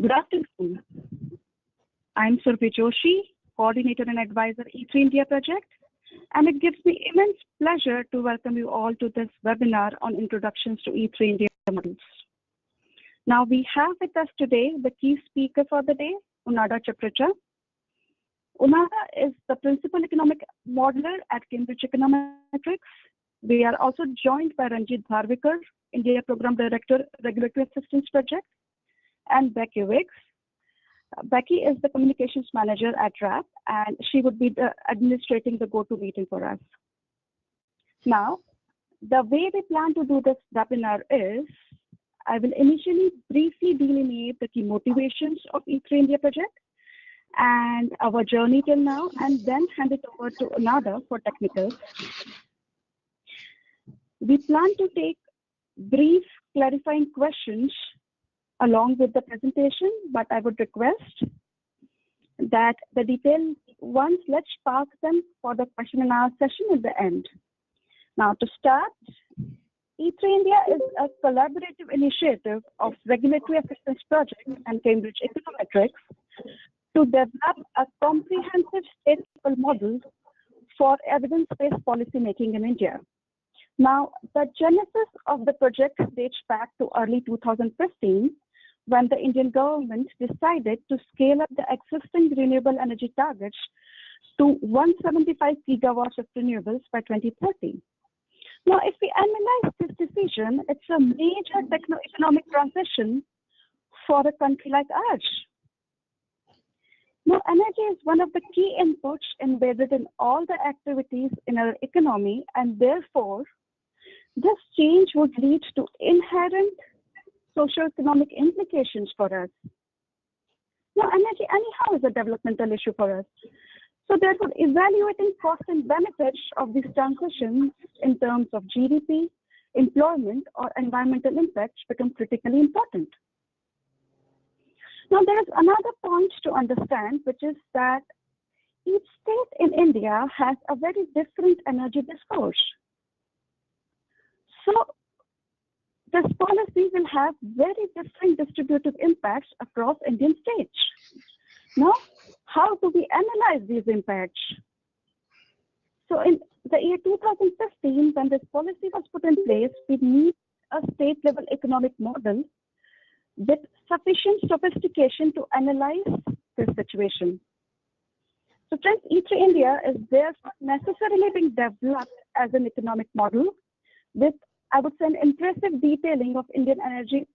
Good afternoon. I'm Survi Joshi, Coordinator and Advisor E3 India Project, and it gives me immense pleasure to welcome you all to this webinar on Introductions to E3 India Models. Now we have with us today the key speaker for the day, Unada Chapracha. Unada is the Principal Economic Modeler at Cambridge Econometrics. We are also joined by Ranjit Bharvikar, India Program Director, Regulatory Assistance Project, and Becky Wicks. Becky is the Communications Manager at RAP, and she would be administrating the go-to-meeting for us. Now, the way we plan to do this webinar is, I will initially briefly delineate the key motivations of E3 India project and our journey till now, and then hand it over to Unada for technicals. We plan to take brief clarifying questions along with the presentation, but I would request that the detailed ones, let's park them for the question and answer session at the end. Now to start, E3 India is a collaborative initiative of Regulatory Assistance Project and Cambridge Econometrics to develop a comprehensive state-level model for evidence-based policy making in India. Now, the genesis of the project dates back to early 2015, when the Indian government decided to scale up the existing renewable energy targets to 175 gigawatts of renewables by 2030. Now, if we analyze this decision, it's a major techno-economic transition for a country like ours. Now, energy is one of the key inputs embedded in all the activities in our economy, and therefore, this change would lead to inherent socio-economic implications for us. Now, energy anyhow is a developmental issue for us. So therefore, evaluating costs and benefits of these transitions in terms of GDP, employment, or environmental impacts become critically important. Now, there is another point to understand, which is that each state in India has a very different energy discourse. So, this policy will have very different distributive impacts across Indian states. Now, how do we analyze these impacts? So, in the year 2015, when this policy was put in place, we need a state-level economic model with sufficient sophistication to analyze this situation. So, friends, E3 India is therefore necessarily being developed as an economic model with, I would say, an impressive detailing of Indian energy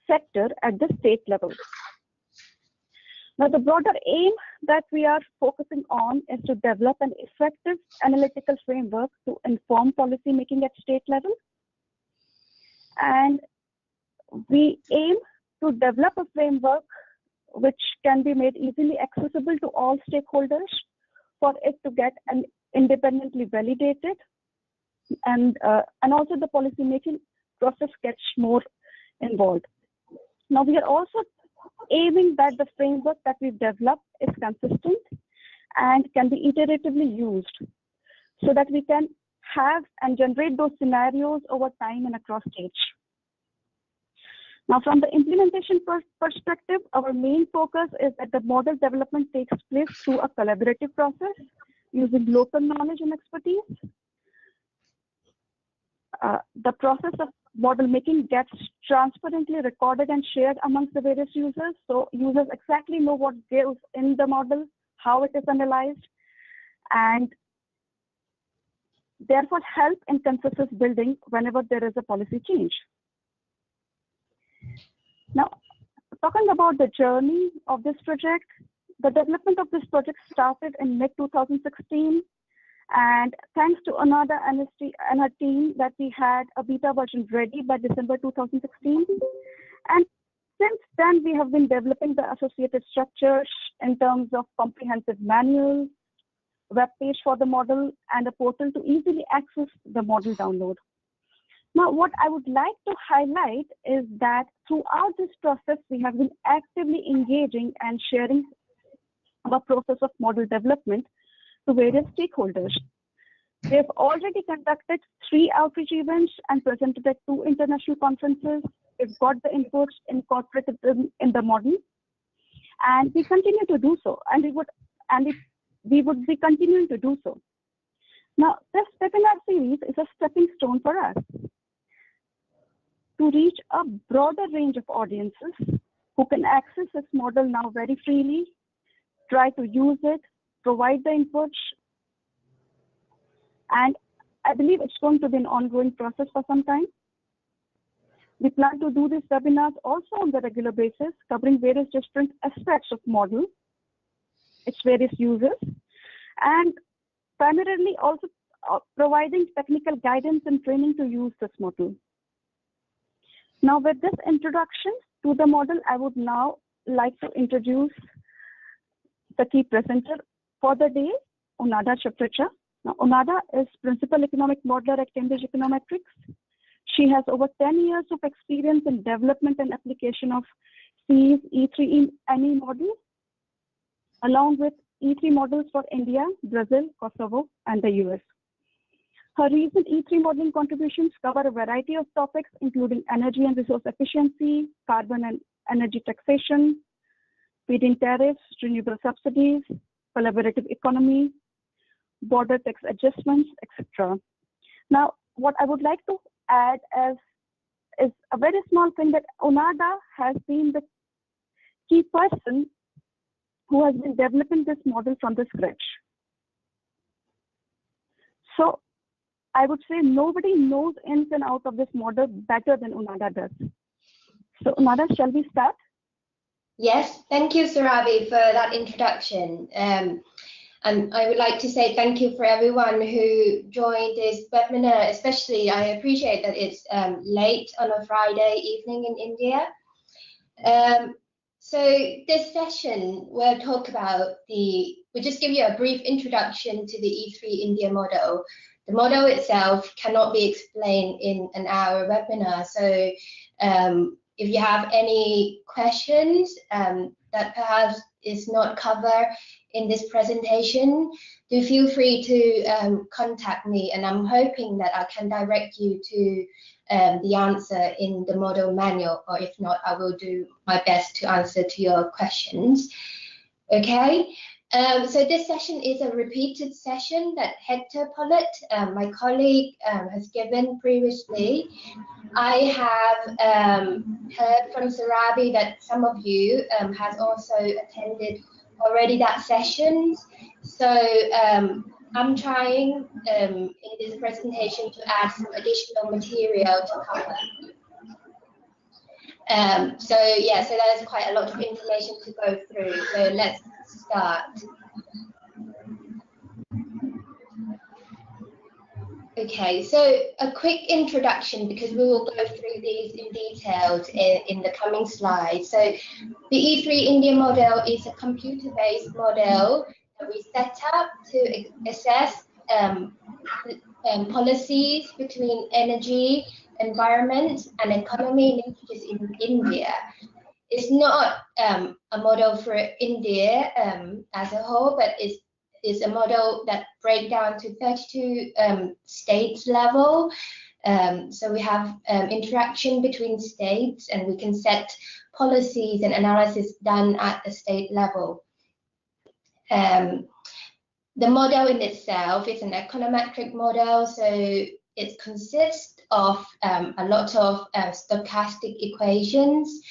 sector at the state level. Now, the broader aim that we are focusing on is to develop an effective analytical framework to inform policy making at state level. And we aim to develop a framework which can be made easily accessible to all stakeholders for it to get an independently validated, and also the policy making process gets more involved. Now, we are also aiming that the framework that we've developed is consistent and can be iteratively used so that we can have and generate those scenarios over time and across states. Now, from the implementation perspective, our main focus is that the model development takes place through a collaborative process using local knowledge and expertise. The process of model making gets transparently recorded and shared amongst the various users. So users exactly know what goes in the model, how it is analyzed, and therefore help in consensus building whenever there is a policy change. Now, talking about the journey of this project, the development of this project started in mid-2016. And thanks to Unada and her team that we had a beta version ready by December 2016. And since then, we have been developing the associated structures in terms of comprehensive manual, web page for the model, and a portal to easily access the model download. Now, what I would like to highlight is that throughout this process, we have been actively engaging and sharing our process of model development to various stakeholders. We have already conducted 3 outreach events and presented at 2 international conferences we've got the inputs incorporated in the model, and we continue to do so, and we would be continuing to do so. Now, this webinar series is a stepping stone for us to reach a broader range of audiences who can access this model now very freely, try to use it, provide the inputs, and I believe it's going to be an ongoing process for some time. We plan to do these webinars also on the regular basis, covering various different aspects of model, its various uses, and primarily also providing technical guidance and training to use this model. Now, with this introduction to the model, I would now like to introduce the key presenter for the day, Unada Chapracha. Now, Unada is Principal Economic Modeler at Cambridge Econometrics. She has over 10 years of experience in development and application of CE's E3 NE model, along with E3 models for India, Brazil, Kosovo, and the US. Her recent E3 modeling contributions cover a variety of topics, including energy and resource efficiency, carbon and energy taxation, feed-in tariffs, renewable subsidies, collaborative economy, border tax adjustments, etc. Now, what I would like to add is a very small thing, that Unada has been the key person who has been developing this model from the scratch. So I would say nobody knows ins and outs of this model better than Unada does. So Unada, shall we start? Yes, thank you, Surabhi, for that introduction. And I would like to say thank you for everyone who joined this webinar, especially I appreciate that it's late on a Friday evening in India. So this session we'll talk about we'll just give you a brief introduction to the E3 India model. The model itself cannot be explained in an hour webinar. So if you have any questions that perhaps is not covered in this presentation, do feel free to contact me, and I'm hoping that I can direct you to the answer in the model manual, or if not, I will do my best to answer to your questions. Okay, so this session is a repeated session that Hector Pollitt, my colleague, has given previously. I have heard from Surabhi that some of you has also attended already that session. So I'm trying in this presentation to add some additional material to cover. So that is quite a lot of information to go through. So let's start. Okay, so a quick introduction, because we will go through these in detail in the coming slides. So the E3 India model is a computer-based model that we set up to assess policies between energy, environment, and economy linkages in India. It's not a model for India as a whole, but is a model that breaks down to 32 states level. So we have interaction between states, and we can set policies and analysis done at the state level. The model in itself is an econometric model, so it consists of a lot of stochastic equations.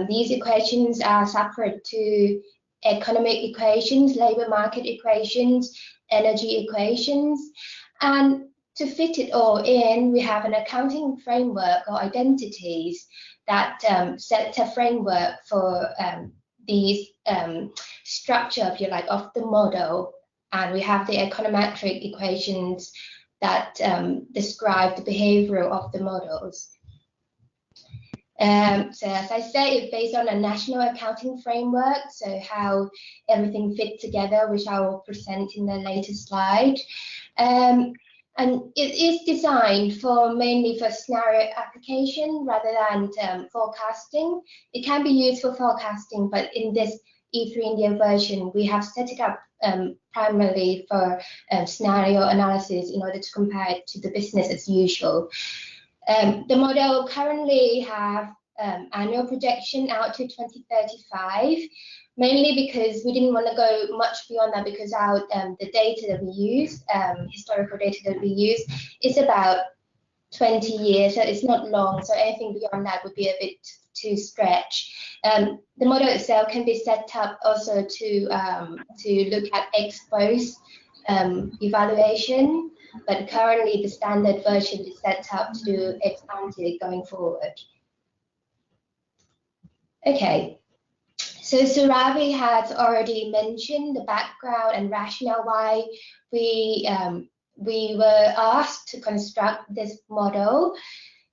These equations are separate to economic equations, labor market equations, energy equations, and to fit it all in, we have an accounting framework or identities that set a framework for these structure, if you like, of the model, and we have the econometric equations that describe the behavior of the models. So as I say, it's based on a national accounting framework, so how everything fits together, which I will present in the later slide. And it is designed mainly for scenario application rather than forecasting. It can be used for forecasting, but in this E3 India version, we have set it up primarily for scenario analysis in order to compare it to the business as usual. The model currently have annual projection out to 2035, mainly because we didn't want to go much beyond that, because our the data that we use, historical data that we use, is about 20 years, so it's not long. So anything beyond that would be a bit too stretch. The model itself can be set up also to look at ex-post evaluation, but currently the standard version is set up to do ex-ante going forward. Okay, so Suravi has already mentioned the background and rationale why we were asked to construct this model.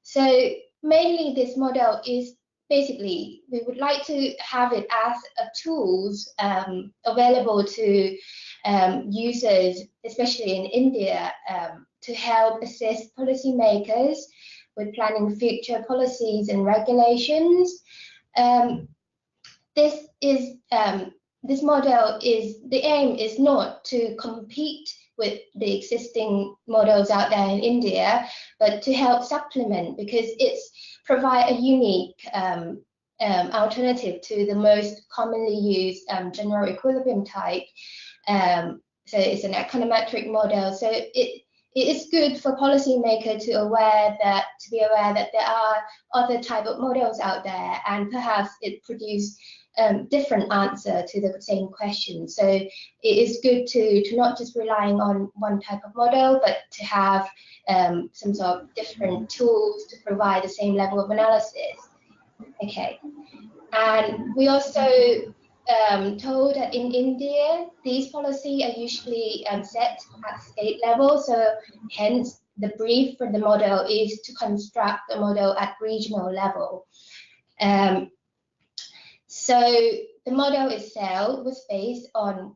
So mainly this model is basically, we would like to have it as a tools available to users, especially in India, to help assist policymakers with planning future policies and regulations. This model is, the aim is not to compete with the existing models out there in India, but to help supplement, because it's provide a unique alternative to the most commonly used general equilibrium type. So it's an econometric model. So it is good for policymakers to be aware that there are other type of models out there, and perhaps it produces different answer to the same question. So it is good to not just relying on one type of model, but to have some sort of different tools to provide the same level of analysis. Okay, and we also told that in India, these policies are usually set at state level. So hence the brief for the model is to construct the model at regional level. So the model itself was based on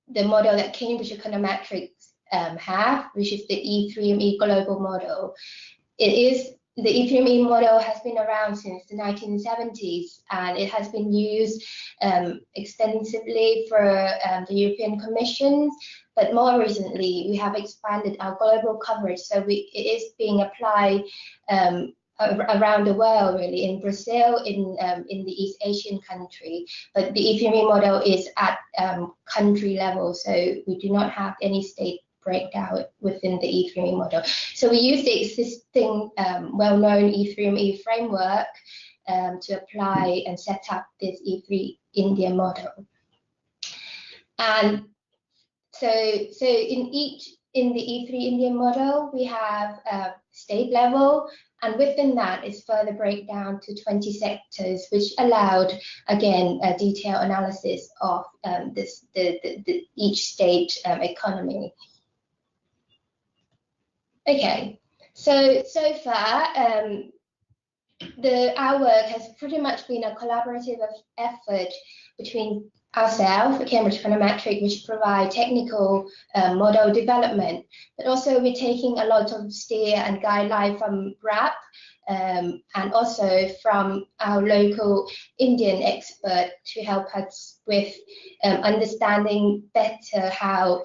the model that Cambridge Econometrics have, which is the E3ME global model. The E3ME model has been around since the 1970s, and it has been used extensively for the European Commission. But more recently, we have expanded our global coverage, so it is being applied around the world, really, in Brazil, in the East Asian country. But the E3ME model is at country level, so we do not have any state breakdown within the E3ME model. So we use the existing well-known E3ME framework to apply and set up this E3 India model. And so in the E3 India model, we have state level, and within that is further breakdown to 20 sectors, which allowed, again, a detailed analysis of each state economy. Okay, so far, our work has pretty much been a collaborative effort between ourselves, the Cambridge Econometrics, which provide technical model development, but also we're taking a lot of steer and guideline from RAP, and also from our local Indian expert to help us with understanding better how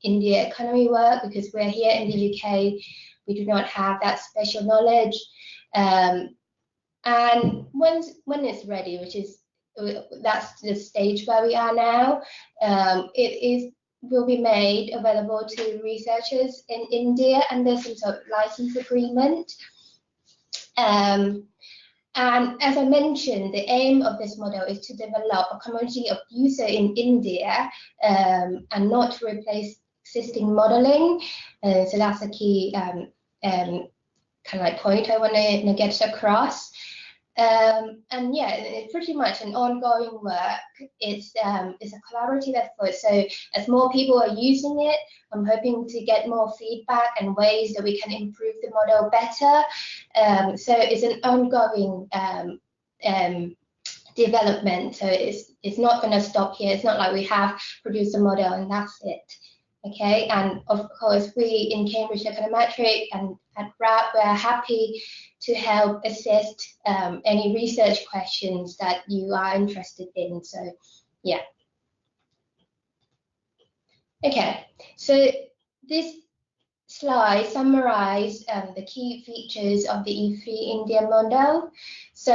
India economy work, because we're here in the UK, we do not have that special knowledge. And when it's ready, which is that's the stage where we are now, it will be made available to researchers in India under some sort of license agreement. And as I mentioned, the aim of this model is to develop a community of users in India and not to replace existing modeling. So that's a key kind of like point I want to get across. And yeah, it's pretty much an ongoing work. It's a collaborative effort. So as more people are using it, I'm hoping to get more feedback and ways that we can improve the model better. So it's an ongoing development. So it's not going to stop here. It's not like we have produced a model and that's it. Okay, and of course, we in Cambridge Econometrics and at RAP, we're happy to help assist any research questions that you are interested in. So, yeah. Okay, so this slide summarize the key features of the E3 India model. So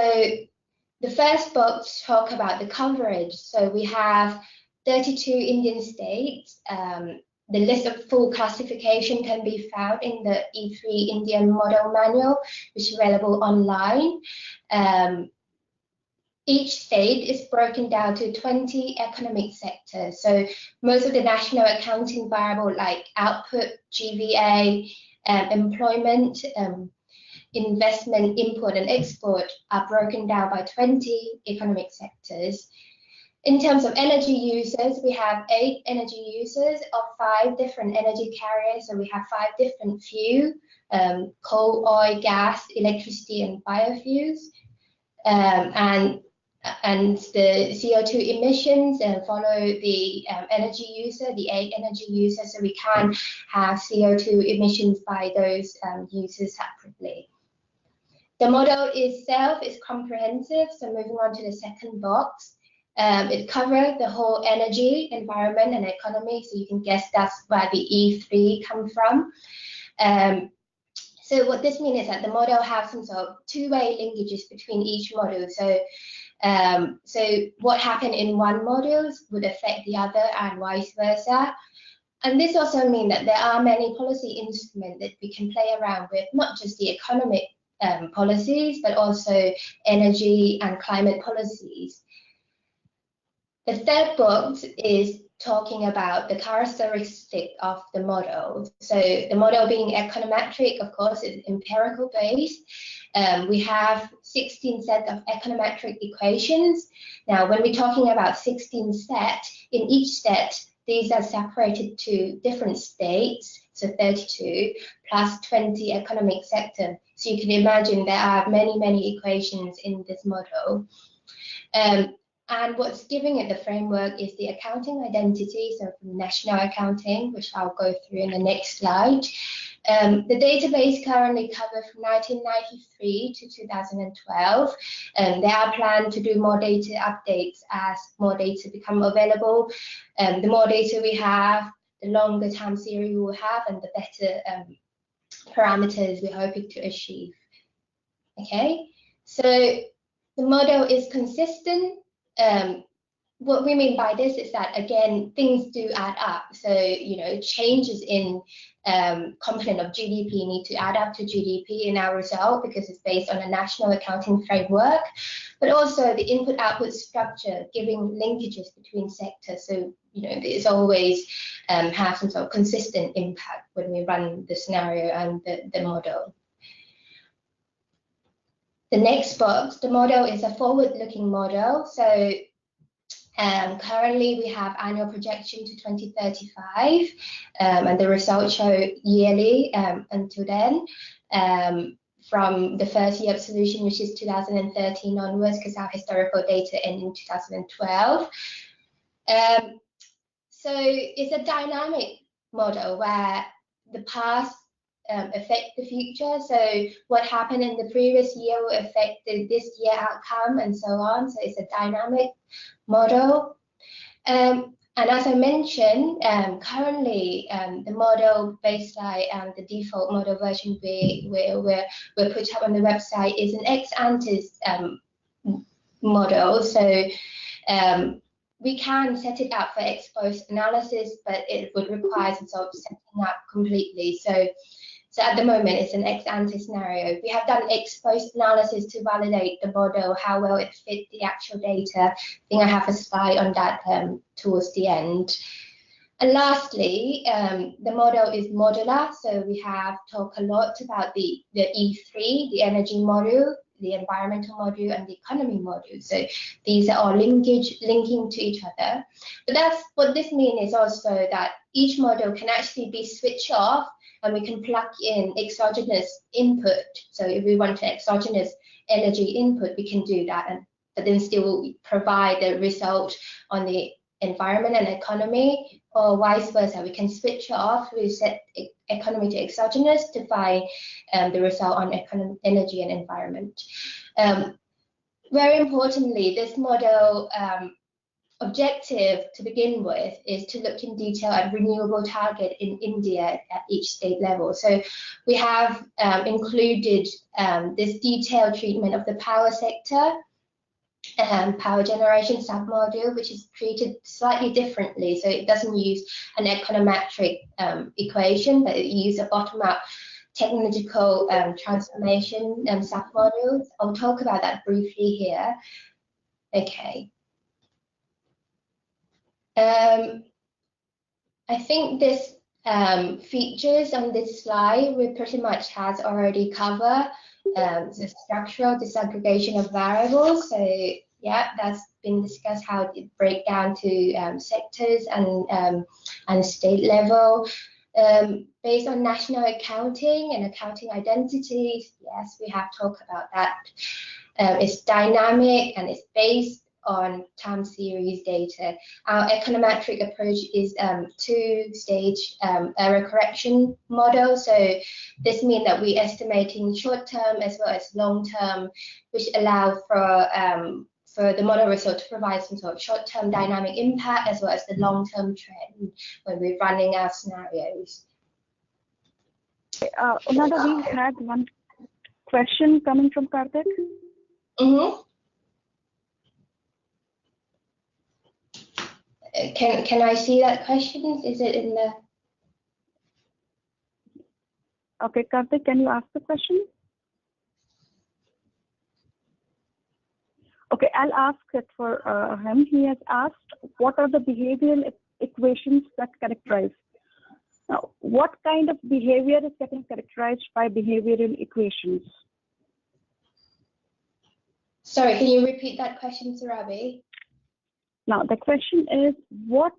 the first box talk about the coverage. So we have 32 Indian states. The list of full classification can be found in the E3 Indian model manual, which is available online. Each state is broken down to 20 economic sectors. So most of the national accounting variable like output, GVA, employment, investment, import and export are broken down by 20 economic sectors. In terms of energy users, we have 8 energy users of 5 different energy carriers. So we have 5 different fuel, coal, oil, gas, electricity and biofuels. And the CO2 emissions follow the energy user, the 8 energy users, so we can have CO2 emissions by those users separately. The model itself is comprehensive, so moving on to the second box. It covers the whole energy, environment and economy, so you can guess that's where the E3 comes from. So what this means is that the model has some sort of two-way linkages between each model. So what happened in one model would affect the other and vice versa. And this also means that there are many policy instruments that we can play around with, not just the economic policies, but also energy and climate policies. The third box is talking about the characteristic of the model. So the model being econometric, of course, is empirical based. We have 16 sets of econometric equations. Now, when we're talking about 16 sets, in each set, these are separated to different states, so 32, plus 20 economic sectors. So you can imagine there are many, many equations in this model. And what's giving it the framework is the accounting identity, so from national accounting, which I'll go through in the next slide. The database currently covers from 1993 to 2012. There are plans to do more data updates as more data become available. The more data we have, the longer time series we will have, and the better parameters we're hoping to achieve. Okay, so the model is consistent. What we mean by this is that, again, things do add up. So, you know, changes in component of GDP need to add up to GDP in our result because it's based on a national accounting framework, but also the input-output structure giving linkages between sectors. So, you know, there's always have some sort of consistent impact when we run the scenario and the model. The next box, the model is a forward-looking model. So currently we have annual projection to 2035, and the results show yearly until then, from the first year of solution, which is 2013 onwards, because our historical data end in 2012. So it's a dynamic model where the past affect the future. So what happened in the previous year will affect this year outcome and so on. So it's a dynamic model. And as I mentioned, currently the model baseline and the default model version we're put up on the website is an ex-ante model. So we can set it up for ex-post analysis, but it would require some sort of setting up completely. So at the moment, it's an ex-ante scenario. We have done ex-post analysis to validate the model, how well it fit the actual data. I think I have a slide on that towards the end. And lastly, the model is modular. So we have talked a lot about the E3, the energy module, the environmental module, and the economy module. So these are all linking to each other. But that's what this means is also that each model can actually be switched off, and we can plug in exogenous input. So if we want exogenous energy input, we can do that, but then still provide the result on the environment and economy, or vice versa. We can switch off, we set economy to exogenous to find the result on energy and environment. Very importantly, this model objective to begin with is to look in detail at renewable target in India at each state level. So we have included this detailed treatment of the power sector and power generation submodule, which is treated slightly differently. So it doesn't use an econometric equation, but it uses a bottom-up technological transformation submodules. I'll talk about that briefly here. Okay. I think this features on this slide we pretty much has already covered the structural disaggregation of variables. So yeah, that's been discussed how it break down to sectors and state level. Based on national accounting and accounting identities, yes, we have talked about that. It's dynamic and it's based on time series data. Our econometric approach is two-stage error correction model. So this means that we're estimating short-term as well as long-term, which allow for the model result to provide some sort of short-term dynamic impact as well as the long-term trend when we're running our scenarios. Another, we had one question coming from Karthik. Can I see that question? Is it in the? Okay, Karthik, can you ask the question? Okay, I'll ask it for him. He has asked, what are the behavioral equations that characterize? Now, what kind of behavior is getting characterized by behavioral equations? Sorry, can you repeat that question, Sarabi? Now, the question is, what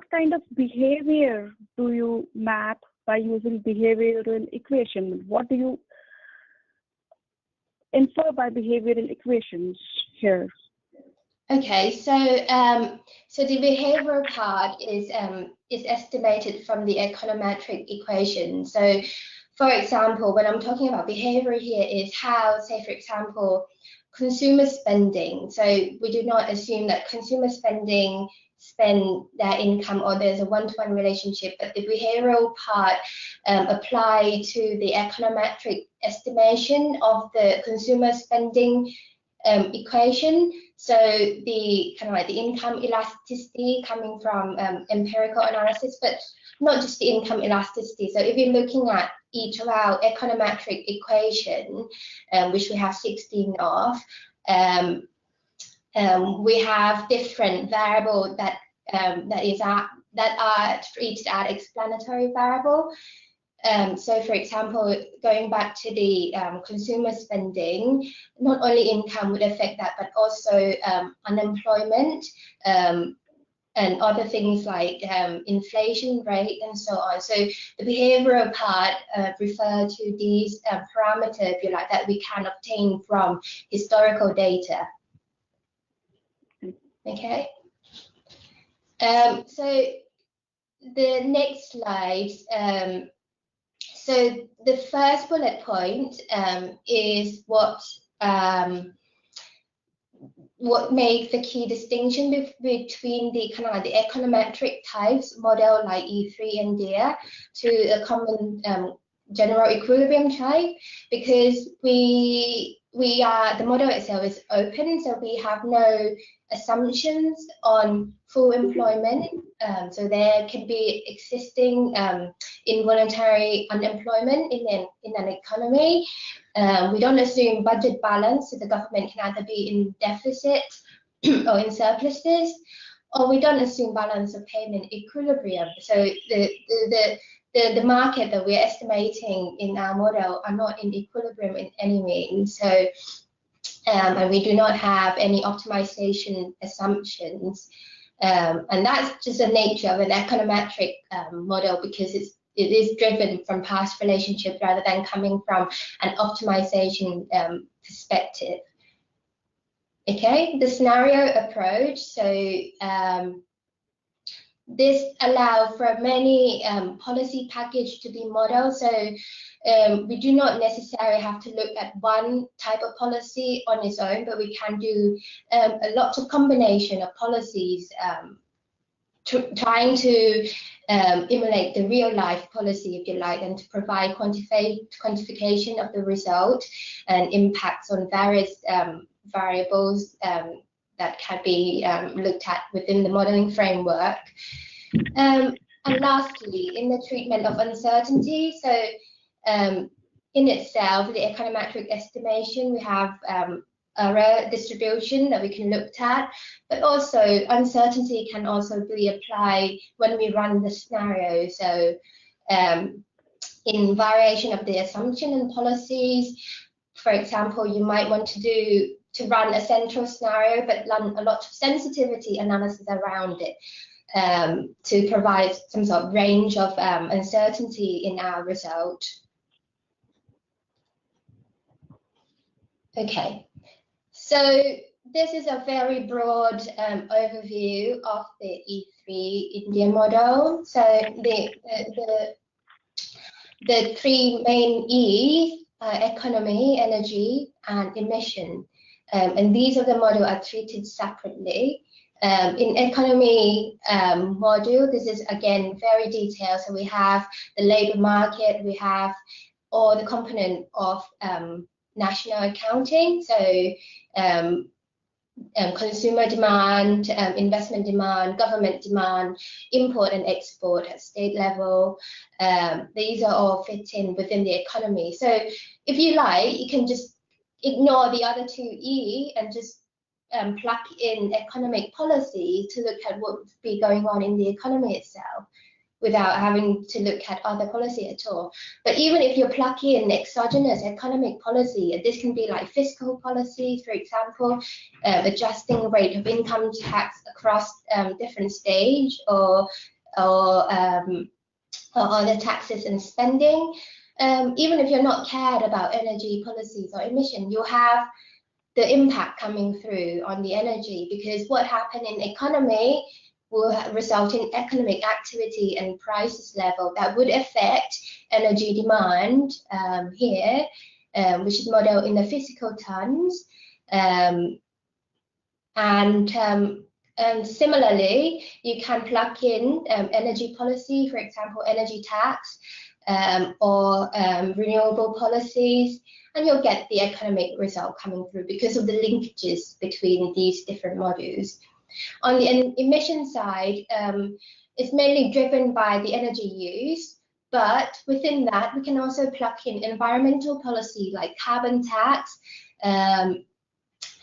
kind of behavior do you map by using behavioral equation? What do you infer by behavioral equations here? Okay, so so the behavioral part is estimated from the econometric equation. So, for example, when I'm talking about behavior here is how, say, for example, consumer spending. So we do not assume that consumer spend their income or there's a one-to-one relationship, but the behavioral part apply to the econometric estimation of the consumer spending equation. So the kind of like the income elasticity coming from empirical analysis, but not just the income elasticity. So if you're looking at each of our econometric equation, which we have 16 of, we have different variables that are treated as explanatory variable. So, for example, going back to the consumer spending, not only income would affect that, but also unemployment and other things like inflation rate and so on. So the behavioral part refer to these parameters, if you like, that we can obtain from historical data. Okay. So the next slide. So the first bullet point is what makes the key distinction between the kind of like the econometric types model like E3 and DEAR to a common general equilibrium type, because the model itself is open, so we have no assumptions on full employment. So there can be existing involuntary unemployment in an economy. We don't assume budget balance, so the government can either be in deficit or in surpluses, or we don't assume balance of payment equilibrium. So the market that we're estimating in our model are not in equilibrium in any means. So and we do not have any optimization assumptions. And that's just the nature of an econometric model, because it is driven from past relationships rather than coming from an optimization perspective. Okay, the scenario approach. So this allows for many policy package to be modeled. So we do not necessarily have to look at one type of policy on its own, but we can do a lot of combination of policies trying to emulate the real life policy, if you like, and to provide quantification of the result and impacts on various variables that can be looked at within the modeling framework. And lastly, in the treatment of uncertainty, so in itself, the econometric estimation, we have error distribution that we can look at, but also uncertainty can also be applied when we run the scenario. So in variation of the assumption and policies, for example, you might want to run a central scenario, but run a lot of sensitivity analysis around it to provide some sort of range of uncertainty in our result. Okay, so this is a very broad overview of the E3 India model. So the three main E's, economy, energy, and emission. And these of the model are treated separately. In economy module, this is again very detailed. So we have the labor market, we have all the component of national accounting. So consumer demand, investment demand, government demand, import and export at state level. These are all fit in within the economy. So if you like, you can just ignore the other two E and just plug in economic policy to look at what would be going on in the economy itself without having to look at other policy at all. But even if you plug in exogenous economic policy, this can be like fiscal policies, for example, adjusting rate of income tax across different stage, or other taxes and spending. Even if you're not cared about energy policies or emission, you have the impact coming through on the energy, because what happened in economy will result in economic activity and prices level that would affect energy demand here, which is modeled in the physical terms. And similarly, you can plug in energy policy, for example, energy tax, or renewable policies, and you'll get the economic result coming through because of the linkages between these different modules. On the emission side, it's mainly driven by the energy use, but within that, we can also plug in environmental policy like carbon tax and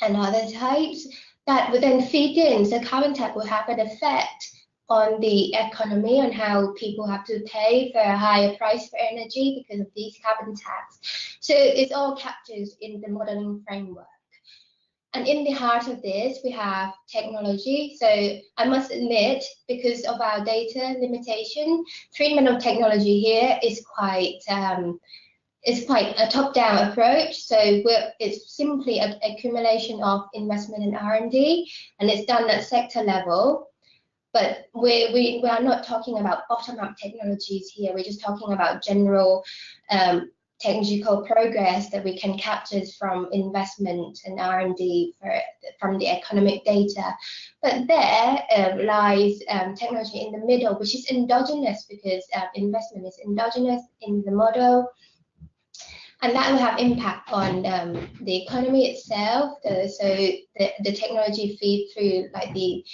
other types that would then feed in. So carbon tax will have an effect on the economy, on how people have to pay for a higher price for energy because of these carbon tax. So it's all captured in the modeling framework. And in the heart of this, we have technology. So I must admit, because of our data limitation, treatment of technology here is quite a top-down approach. So it's simply an accumulation of investment in R&D, and it's done at sector level. But we are not talking about bottom-up technologies here. We're just talking about general technological progress that we can capture from investment and R&D from the economic data. But there lies technology in the middle, which is endogenous, because investment is endogenous in the model. And that will have impact on the economy itself. So the technology feeds through like the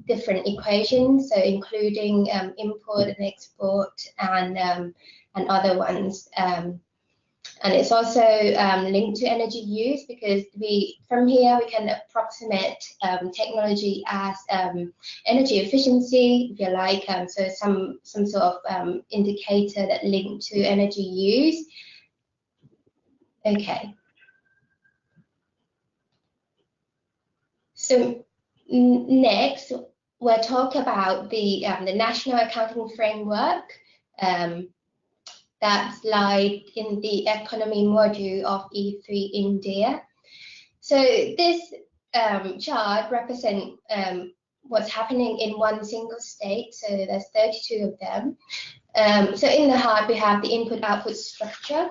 different equations, so including import and export and other ones. And it's also linked to energy use, because from here we can approximate technology as energy efficiency, if you like, so some sort of indicator that linked to energy use. Okay. So next, we'll talk about the National Accounting Framework that's lies in the economy module of E3 India. So this chart represents what's happening in one single state. So there's 32 of them. So in the heart, we have the input-output structure.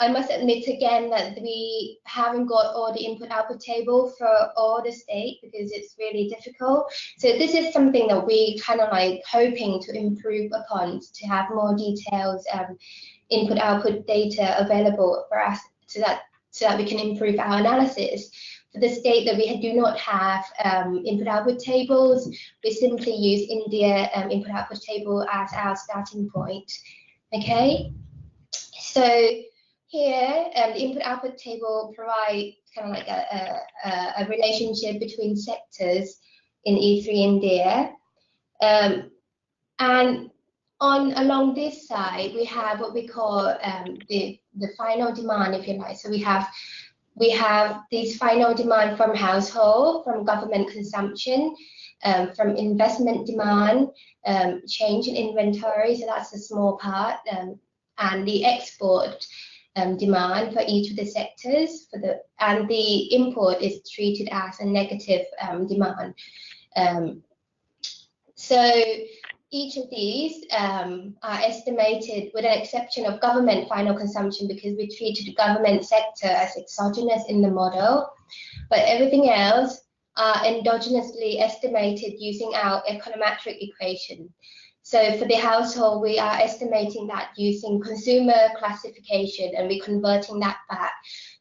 I must admit again that we haven't got all the input-output table for all the state because it's really difficult. So this is something that we kind of like hoping to improve upon, to have more details, input-output data available for us so that we can improve our analysis. For the state that we do not have input-output tables, we simply use India input-output table as our starting point. Okay, so here the input-output table provides kind of like a relationship between sectors in E3 India, and along this side we have what we call the final demand, if you like. So we have this final demand from household, from government consumption, from investment demand, change in inventory, so that's a small part, and the export demand for each of the sectors, and the import is treated as a negative demand. So each of these are estimated, with an exception of government final consumption, because we treated the government sector as exogenous in the model, but everything else are endogenously estimated using our econometric equation. So for the household, we are estimating that using consumer classification, and we're converting that back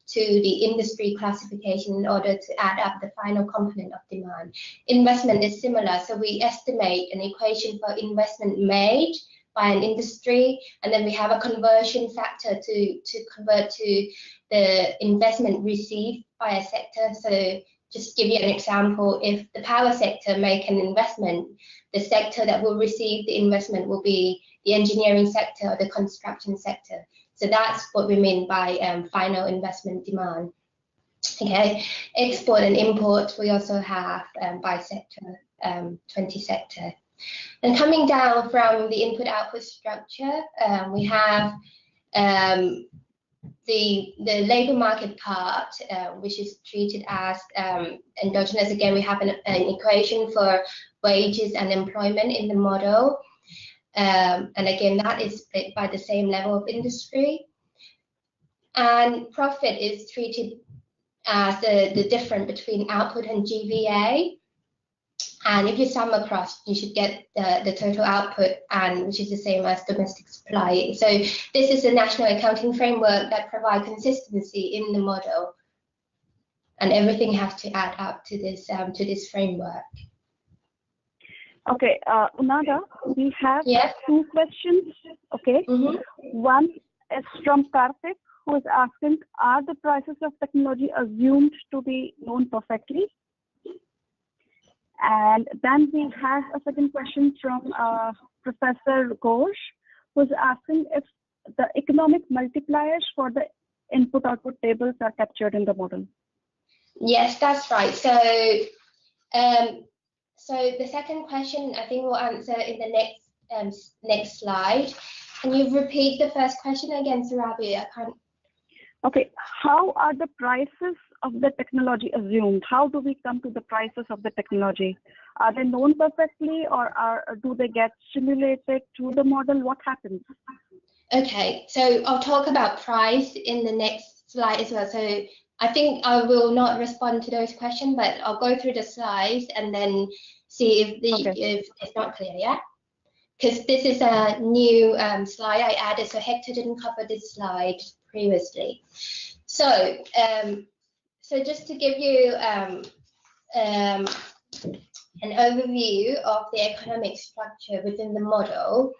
to the industry classification in order to add up the final component of demand. Investment is similar, so we estimate an equation for investment made by an industry, and then we have a conversion factor to convert to the investment received by a sector. So just to give you an example, if the power sector make an investment, the sector that will receive the investment will be the engineering sector or the construction sector. So that's what we mean by final investment demand. Okay, export and import we also have by sector, 20 sector. And coming down from the input-output structure, we have the labor market part, which is treated as endogenous. Again, we have an equation for wages and employment in the model. And again, that is split by the same level of industry. And profit is treated as the difference between output and GVA. And if you sum across, you should get the total output, and which is the same as domestic supply. So this is a national accounting framework that provides consistency in the model, and everything has to add up to this framework. Okay, Unada, we have two questions. Okay, one is from Karthik, who is asking, are the prices of technology assumed to be known perfectly? And then we have a second question from Professor Ghosh, who is asking if the economic multipliers for the input-output tables are captured in the model. Yes, that's right. So, so the second question, I think we'll answer in the next slide. Can you repeat the first question again, Surabi? I can't. Okay, how are the prices of the technology assumed? How do we come to the prices of the technology? Are they known perfectly, or do they get simulated to the model? What happens? Okay, so I'll talk about price in the next slide as well. So I think I will not respond to those questions, but I'll go through the slides and then see if it's not clear, yeah? Because this is a new slide I added, so Hector didn't cover this slide previously. So, so just to give you an overview of the economic structure within the model,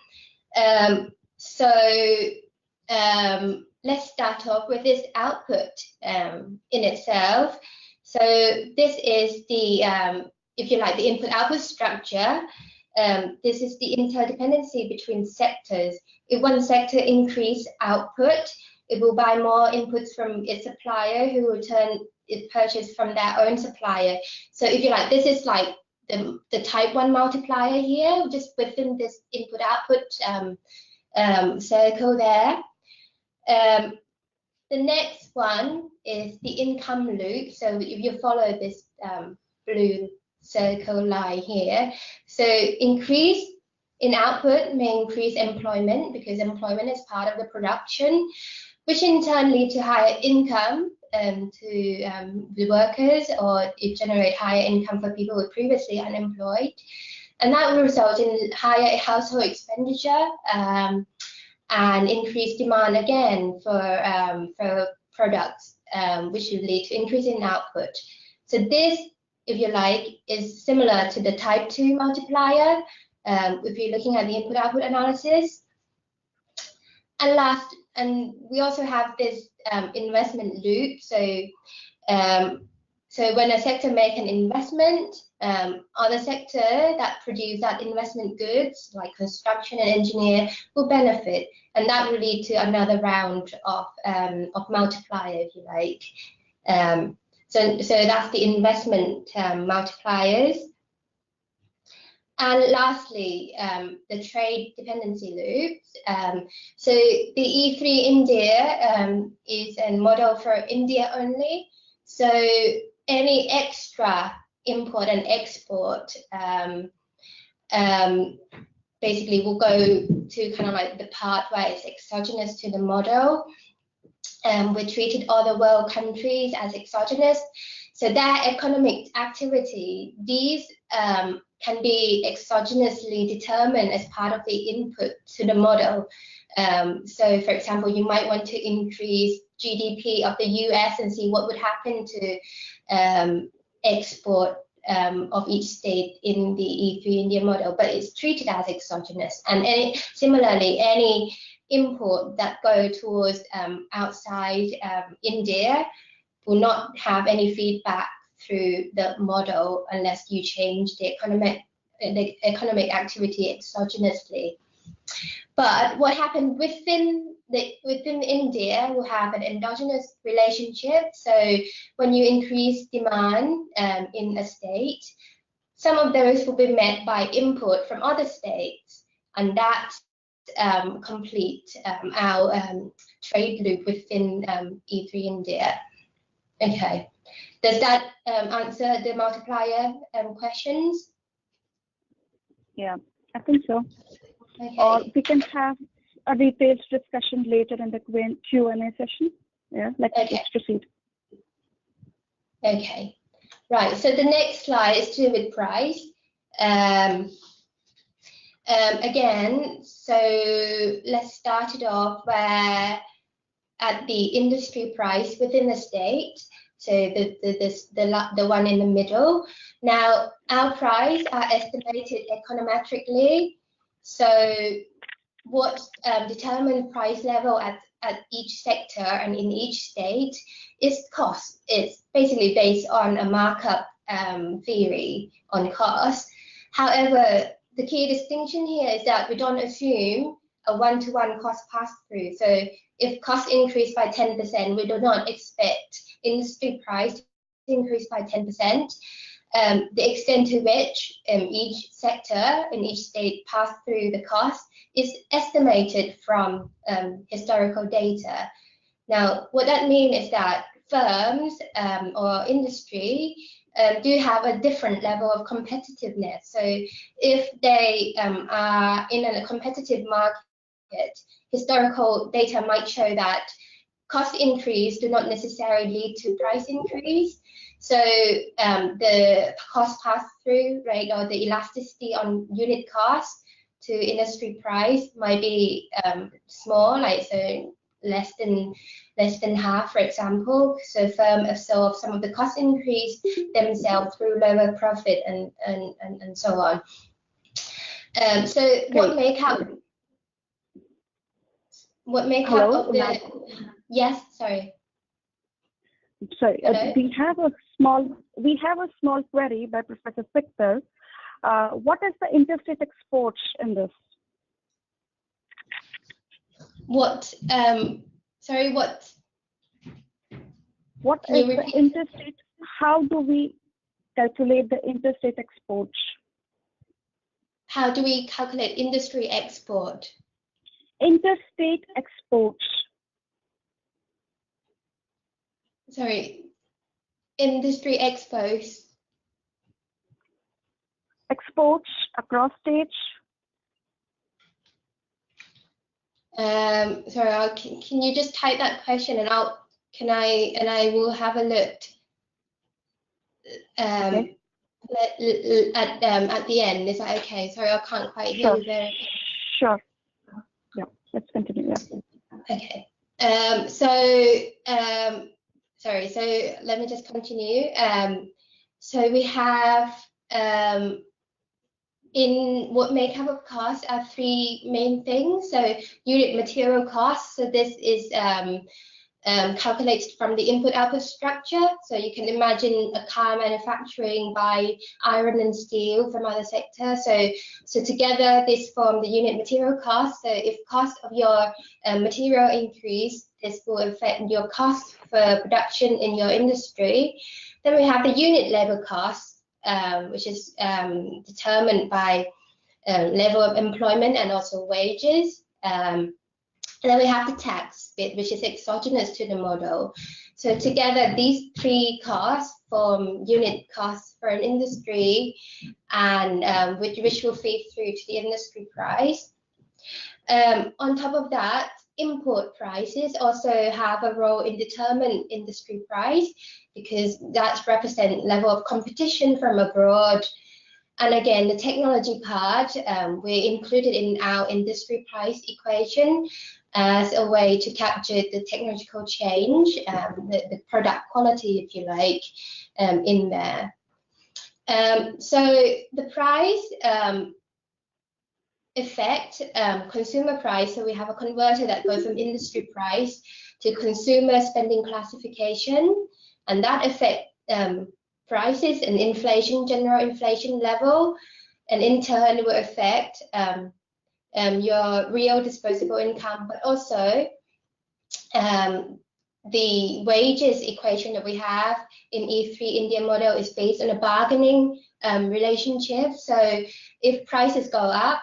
let's start off with this output in itself. So this is the, if you like, the input-output structure. This is the interdependency between sectors. If one sector increase output, it will buy more inputs from its supplier, who will turn it purchase from their own supplier. So if you like, this is like the type 1 multiplier here, just within this input-output circle there. The next one is the income loop. So if you follow this blue circle line here. So increase in output may increase employment, because employment is part of the production, which in turn lead to higher income to the workers, or it generate higher income for people who were previously unemployed. And that will result in higher household expenditure and increased demand again for products, which will lead to increase in output. So this, if you like, is similar to the type 2 multiplier if you're looking at the input-output analysis. And last, and we also have this investment loop. So when a sector make an investment, other sector that produce that investment goods, like construction and engineer, will benefit, and that will lead to another round of multiplier, if you like. So that's the investment multipliers. And lastly, the trade dependency loops. So the E3 India is a model for India only. So any extra import and export basically will go to kind of like the part where it's exogenous to the model. We treated other world countries as exogenous. So their economic activity, these can be exogenously determined as part of the input to the model. So for example, you might want to increase GDP of the US and see what would happen to export of each state in the E3 India model, but it's treated as exogenous. And similarly, any import that go towards outside India will not have any feedback through the model unless you change the economic activity exogenously. But what happened within India will have an endogenous relationship. So when you increase demand in a state, some of those will be met by import from other states, and that complete our trade loop within E3 India. Okay, does that answer the multiplier questions? Yeah, I think so. Okay. Or we can have a detailed discussion later in the Q&A session. Yeah, let's proceed. Okay, right. So the next slide is to do with price. Again, so let's start it off where at the industry price within the state. So the one in the middle. Now our price are estimated econometrically. So what determines price level at each sector and in each state is cost. It's basically based on a markup theory on cost. However, the key distinction here is that we don't assume a one-to-one cost pass-through. So if cost increase by 10%, we do not expect industry price to increase by 10%. The extent to which each sector in each state pass through the cost is estimated from historical data. Now, what that means is that firms or industry do have a different level of competitiveness. So if they are in a competitive market, historical data might show that cost increase do not necessarily lead to price increase. So the cost pass-through rate or the elasticity on unit cost to industry price might be small, like so less than half, for example. So firm absorb some of the cost increase themselves through lower profit and so on. So what make up of the yes, sorry. Sorry, we have a small query by Professor Victor. What is the interstate exports in this? What? Sorry, what? What is the interstate? How do we calculate the interstate exports? How do we calculate industry export? Interstate exports. Sorry, industry exports. exports across states? Sorry, can you just type that question and I will have a look Okay. at the end. Is that okay? Sorry, I can't quite hear you very. Sure. Yeah, let's continue. Yeah. Okay. Sorry, so let me just continue. So we have in what make up of costs are three main things. So unit material costs. So this is calculated from the input-output structure. So you can imagine a car manufacturing by iron and steel from other sectors. So together this form the unit material cost. So if cost of your material increase, this will affect your cost for production in your industry. Then we have the unit labor cost, which is determined by level of employment and also wages. And then we have the tax bit, which is exogenous to the model. So together, these three costs form unit costs for an industry, and which will feed through to the industry price. On top of that, import prices also have a role in determining industry price, because that represents level of competition from abroad. And again, the technology part, we included in our industry price equation as a way to capture the technological change, the product quality, if you like, in there. So the price affect consumer price. So we have a converter that goes from industry price to consumer spending classification, and that affect prices and inflation, general inflation level, and in turn will affect your real disposable income, but also the wages equation that we have in E3 India model is based on a bargaining relationship. So if prices go up,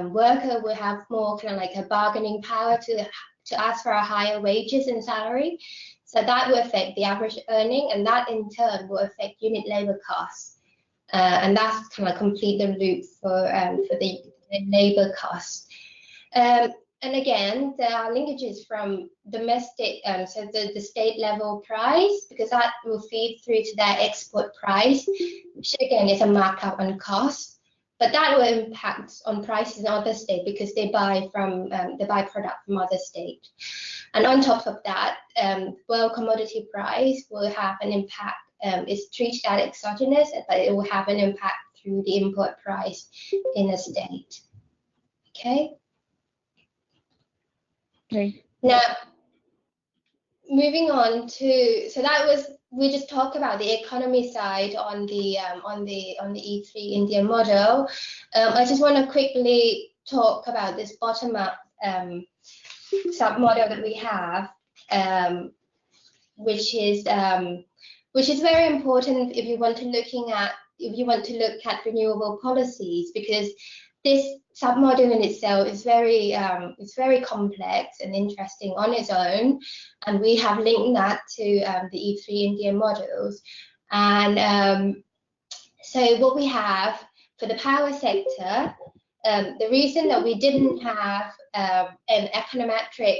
worker will have more kind of like a bargaining power to ask for a higher wages and salary. So that will affect the average earning, and that in turn will affect unit labor costs. And that's kind of complete the loop for the labor costs. And again, there are linkages from domestic, so the state level price, because that will feed through to their export price, which again is a markup on cost. But that will impact on prices in other states because they buy from they buy product from other states. And on top of that, world commodity price will have an impact. It's treated as exogenous, but it will have an impact through the import price in a state. Okay. Okay. Now, moving on to, so that was, we just talked about the economy side on the E3 India model. I just want to quickly talk about this bottom-up sub-model that we have, which is very important if you want to look at renewable policies, because this submodel in itself is very complex and interesting on its own, and we have linked that to the E3 India models. And so what we have for the power sector, the reason that we didn't have an econometric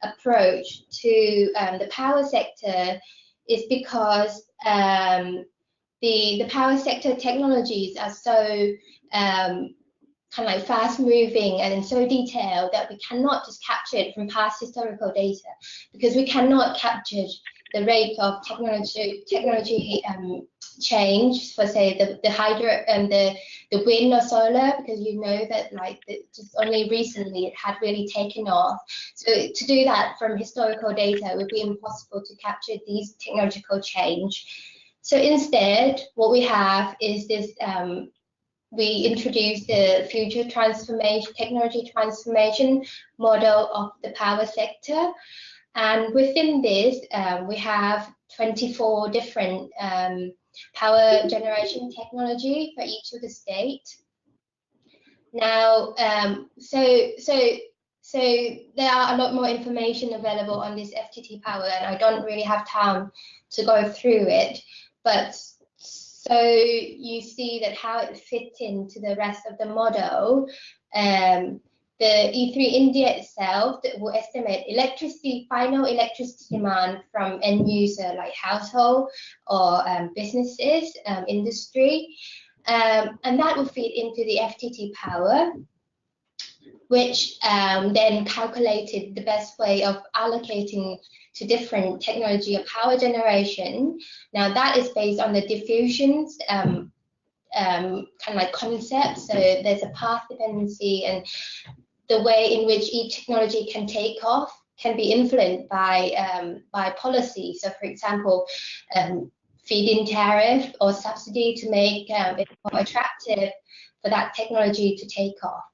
approach to the power sector is because the power sector technologies are so kind of like fast moving and so detailed that we cannot just capture it from past historical data, because we cannot capture the rate of technology change for, say, the hydro and the wind or solar, because you know that like just only recently it had really taken off. So to do that from historical data would be impossible to capture these technological change. So instead, what we have is this, we introduced the future transformation, technology transformation model of the power sector. And within this, we have 24 different power generation technology for each of the states. Now, so there are a lot more information available on this FTT power, and I don't really have time to go through it. But So you see that how it fits into the rest of the model. The E3 India itself will estimate final electricity demand from end user like household or businesses, industry, and that will feed into the FTT power, which then calculated the best way of allocating to different technology of power generation. Now that is based on the diffusions kind of like concept. So there's a path dependency, and the way in which each technology can take off can be influenced by policy. So for example, feed-in tariff or subsidy to make it more attractive for that technology to take off.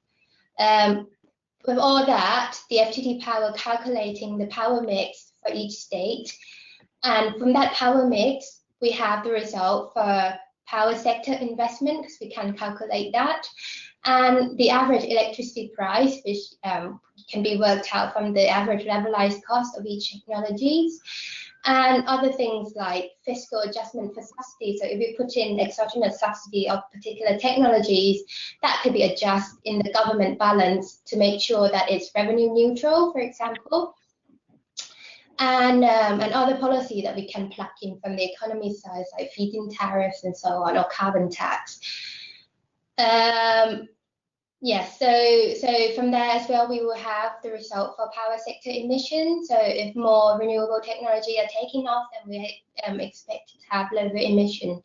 With all that, the FTT power calculating the power mix for each state, and from that power mix, we have the result for power sector investment, because we can calculate that, and the average electricity price, which can be worked out from the average levelized cost of each technologies, and other things like fiscal adjustment for subsidy. So if we put in exogenous subsidy of particular technologies, that could be adjusted in the government balance to make sure that it's revenue neutral, for example. And other policy that we can plug in from the economy side, like feed-in tariffs and so on, or carbon tax. Yes, so from there as well, we will have the result for power sector emissions. So if more renewable technology are taking off, then we expect to have lower emission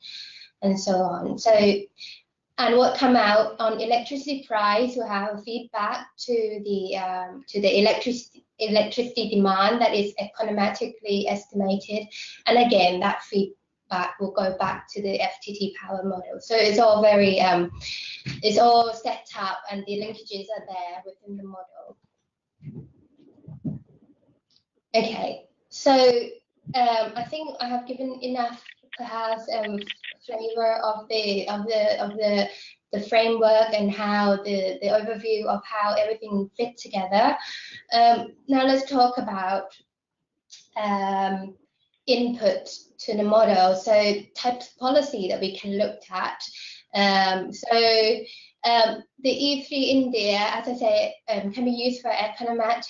and so on. So, and what come out on electricity price will have a feedback to the electricity demand that is econometrically estimated, and again that feedback will go back to the FTT power model. So it's all very it's all set up, and the linkages are there within the model. Okay, so I think I have given enough perhaps flavor of the framework and how the overview of how everything fit together. Now let's talk about input to the model. So types of policy that we can look at. The E3 India, as I say, can be used for economic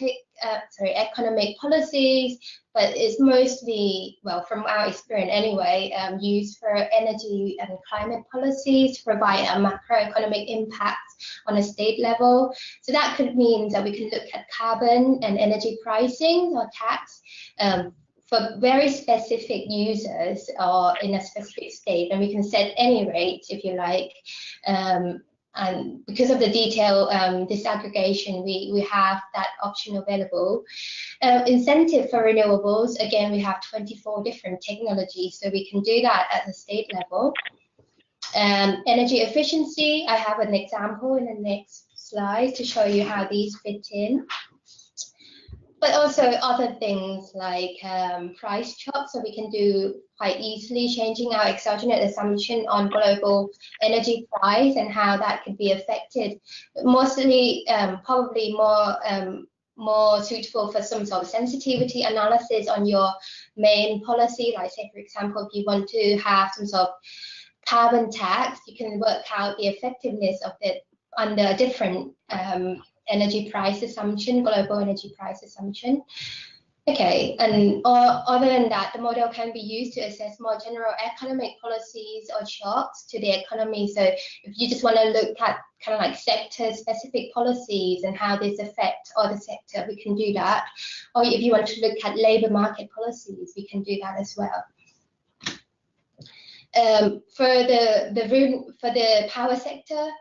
policies, but it's mostly, well, from our experience anyway, used for energy and climate policies to provide a macroeconomic impact on a state level. So that could mean that we can look at carbon and energy pricing or tax for very specific users or in a specific state, and we can set any rate if you like. And because of the detailed disaggregation, we have that option available. Incentive for renewables, again, we have 24 different technologies, so we can do that at the state level. Energy efficiency, I have an example in the next slide to show you how these fit in. But also other things like price shock, so we can do quite easily changing our exogenous assumption on global energy price and how that could be affected. Mostly, probably more suitable for some sort of sensitivity analysis on your main policy. Like say, for example, if you want to have some sort of carbon tax, you can work out the effectiveness of it under a different energy price assumption, global energy price assumption. Okay, and other than that, the model can be used to assess more general economic policies or shocks to the economy. So if you just want to look at kind of like sector-specific policies and how this affect other sector, we can do that. Or if you want to look at labour market policies, we can do that as well. For the power sector,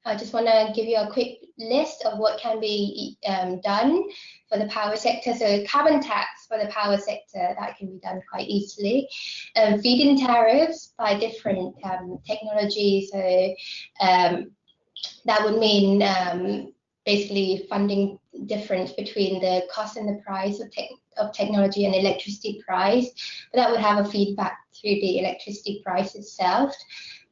I just want to give you a quick list of what can be done for the power sector. So carbon tax for the power sector, that can be done quite easily. Feed-in tariffs by different technologies. So that would mean basically funding difference between the cost and the price of technology and electricity price. But that would have a feedback through the electricity price itself.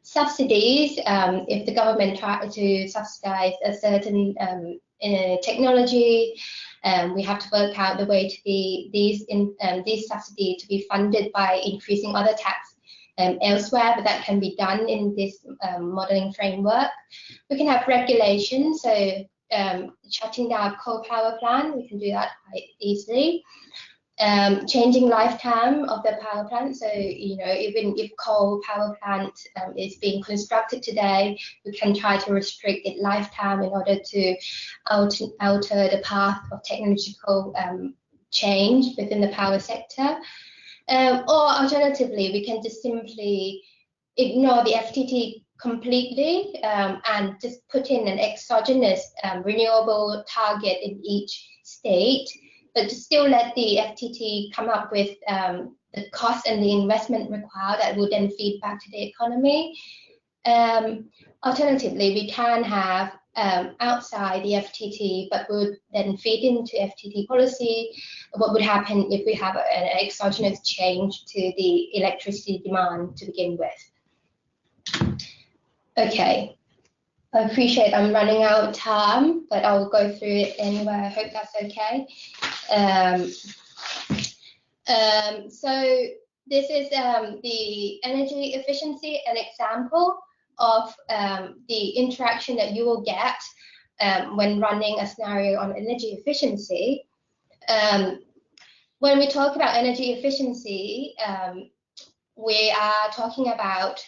Subsidies, if the government tries to subsidize a certain technology, we have to work out the way to these subsidies to be funded by increasing other tax elsewhere, but that can be done in this modeling framework. We can have regulation, so shutting down coal power plant, we can do that quite easily. Changing lifetime of the power plant, so even if coal power plant is being constructed today, we can try to restrict its lifetime in order to alter the path of technological change within the power sector. Or alternatively, we can just simply ignore the FTT completely and just put in an exogenous renewable target in each state, but to still let the FTT come up with the cost and the investment required that would then feed back to the economy. Alternatively, we can have outside the FTT, but would then feed into FTT policy. What would happen if we have an exogenous change to the electricity demand to begin with? Okay. I appreciate I'm running out of time, but I'll go through it anyway. I hope that's okay. So this is the energy efficiency, an example of the interaction that you will get when running a scenario on energy efficiency. When we talk about energy efficiency, we are talking about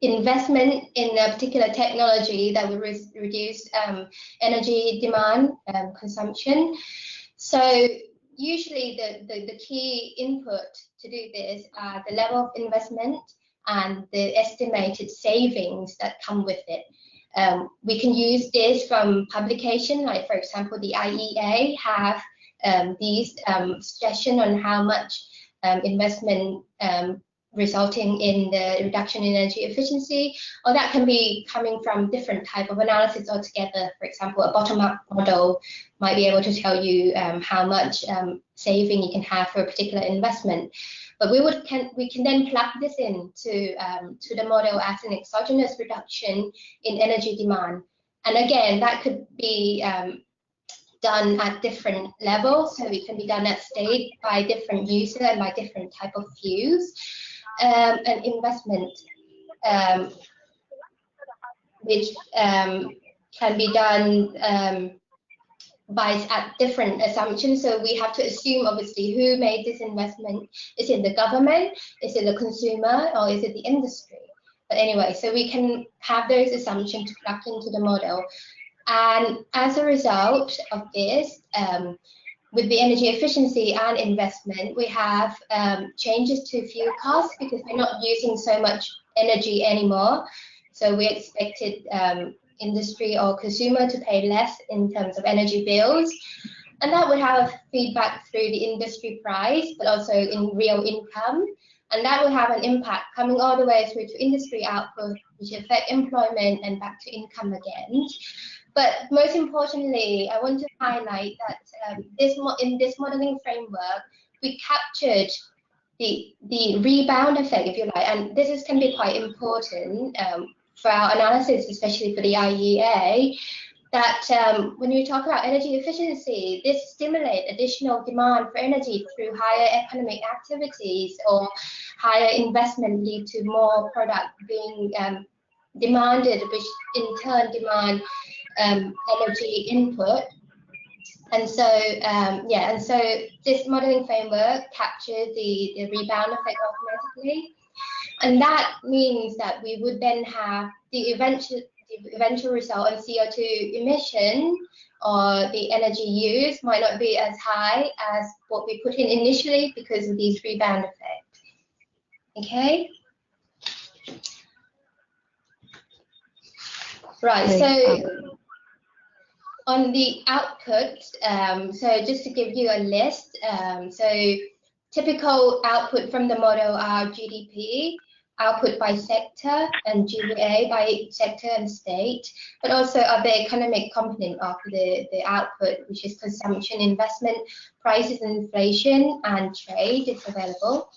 investment in a particular technology that will reduce energy demand consumption. So usually the key input to do this are the level of investment and the estimated savings that come with it. We can use this from publication, like for example, the IEA have these suggestions on how much investment resulting in the reduction in energy efficiency, or that can be coming from different type of analysis altogether. For example, a bottom-up model might be able to tell you how much saving you can have for a particular investment. But we can then plug this into to the model as an exogenous reduction in energy demand. And again, that could be done at different levels. So it can be done at state by different user and by different type of views. An investment which can be done at different assumptions. So we have to assume, obviously, who made this investment. Is it the government? Is it the consumer? Or is it the industry? But anyway, so we can have those assumptions to plug into the model. And as a result of this, with the energy efficiency and investment, we have changes to fuel costs because we're not using so much energy anymore. So we expected industry or consumer to pay less in terms of energy bills. And that would have feedback through the industry price, but also in real income. And that will have an impact coming all the way through to industry output, which affect employment and back to income again. But most importantly, I want to highlight that in this modeling framework, we captured the rebound effect, if you like, and this can be quite important for our analysis, especially for the IEA, that when we talk about energy efficiency, this stimulates additional demand for energy through higher economic activities, or higher investment lead to more product being demanded, which in turn demand energy input. And so and so this modeling framework captured the rebound effect automatically, and that means that we would then have the eventual result on CO2 emission, or the energy use might not be as high as what we put in initially because of these rebound effects. Okay. Right, so on the output, so just to give you a list, so typical output from the model are GDP, output by sector, and GVA by sector and state, but also other economic component of the output, which is consumption, investment, prices, inflation, and trade is available.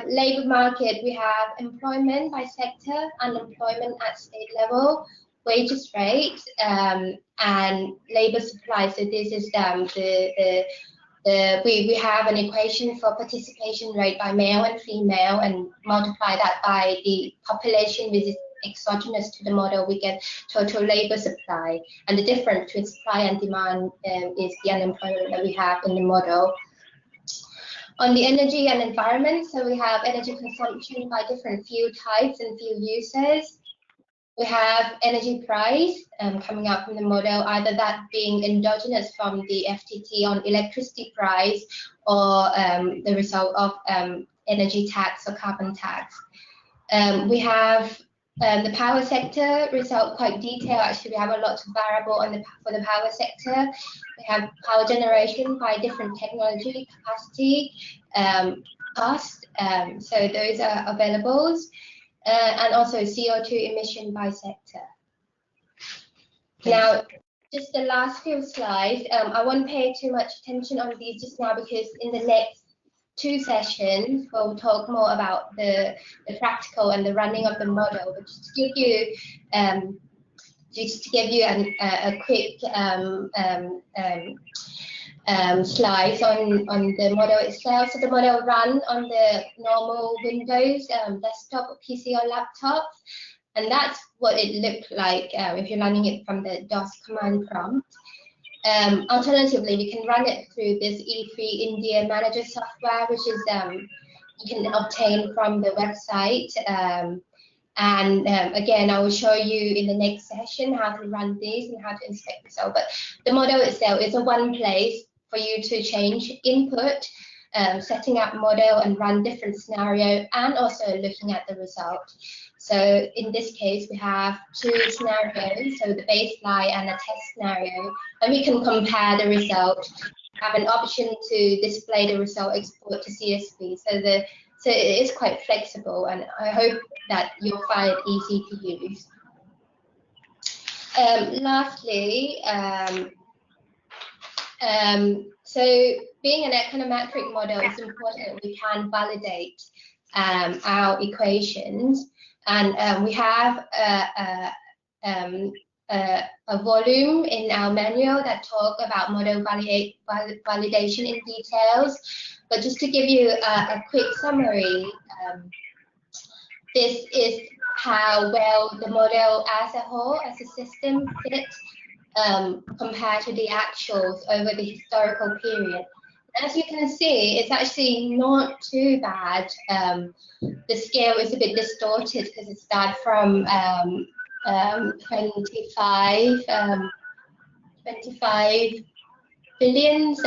Labor market, we have employment by sector, unemployment at state level, wages rate, and labor supply. So this is the we have an equation for participation rate by male and female, and multiply that by the population which is exogenous to the model, we get total labor supply. And the difference between supply and demand is the unemployment that we have in the model. On the energy and environment, so we have energy consumption by different fuel types and fuel users. We have energy price coming up from the model, either that being endogenous from the FTT on electricity price, or the result of energy tax or carbon tax. We have the power sector result quite detailed. Actually, we have a lot of variable for the power sector. We have power generation by different technology, capacity, cost. So those are available. And also CO2 emission by sector. Now, just the last few slides, I won't pay too much attention on these just now, because in the next 2 sessions, we'll talk more about the practical and the running of the model. But just to give you a quick slides on the model itself. So the model run on the normal Windows desktop or PC or laptop, and that's what it looked like if you're running it from the DOS command prompt. Alternatively, we can run it through this E3 India Manager software, which is you can obtain from the website. And again, I will show you in the next session how to run these and how to inspect the result. But the model itself is a one place for you to change input, setting up model and run different scenario, and also looking at the result. So in this case, we have 2 scenarios, so the baseline and a test scenario, and we can compare the result. Have an option to display the result, export to CSV. So it is quite flexible, and I hope that you'll find it easy to use. Lastly, so being an econometric model, it's important we can validate our equations, and we have a volume in our manual that talk about model validation in details. But just to give you a quick summary, this is how well the model as a whole, as a system, fits compared to the actuals over the historical period. As you can see, it's actually not too bad. The scale is a bit distorted because it starts from 25 billions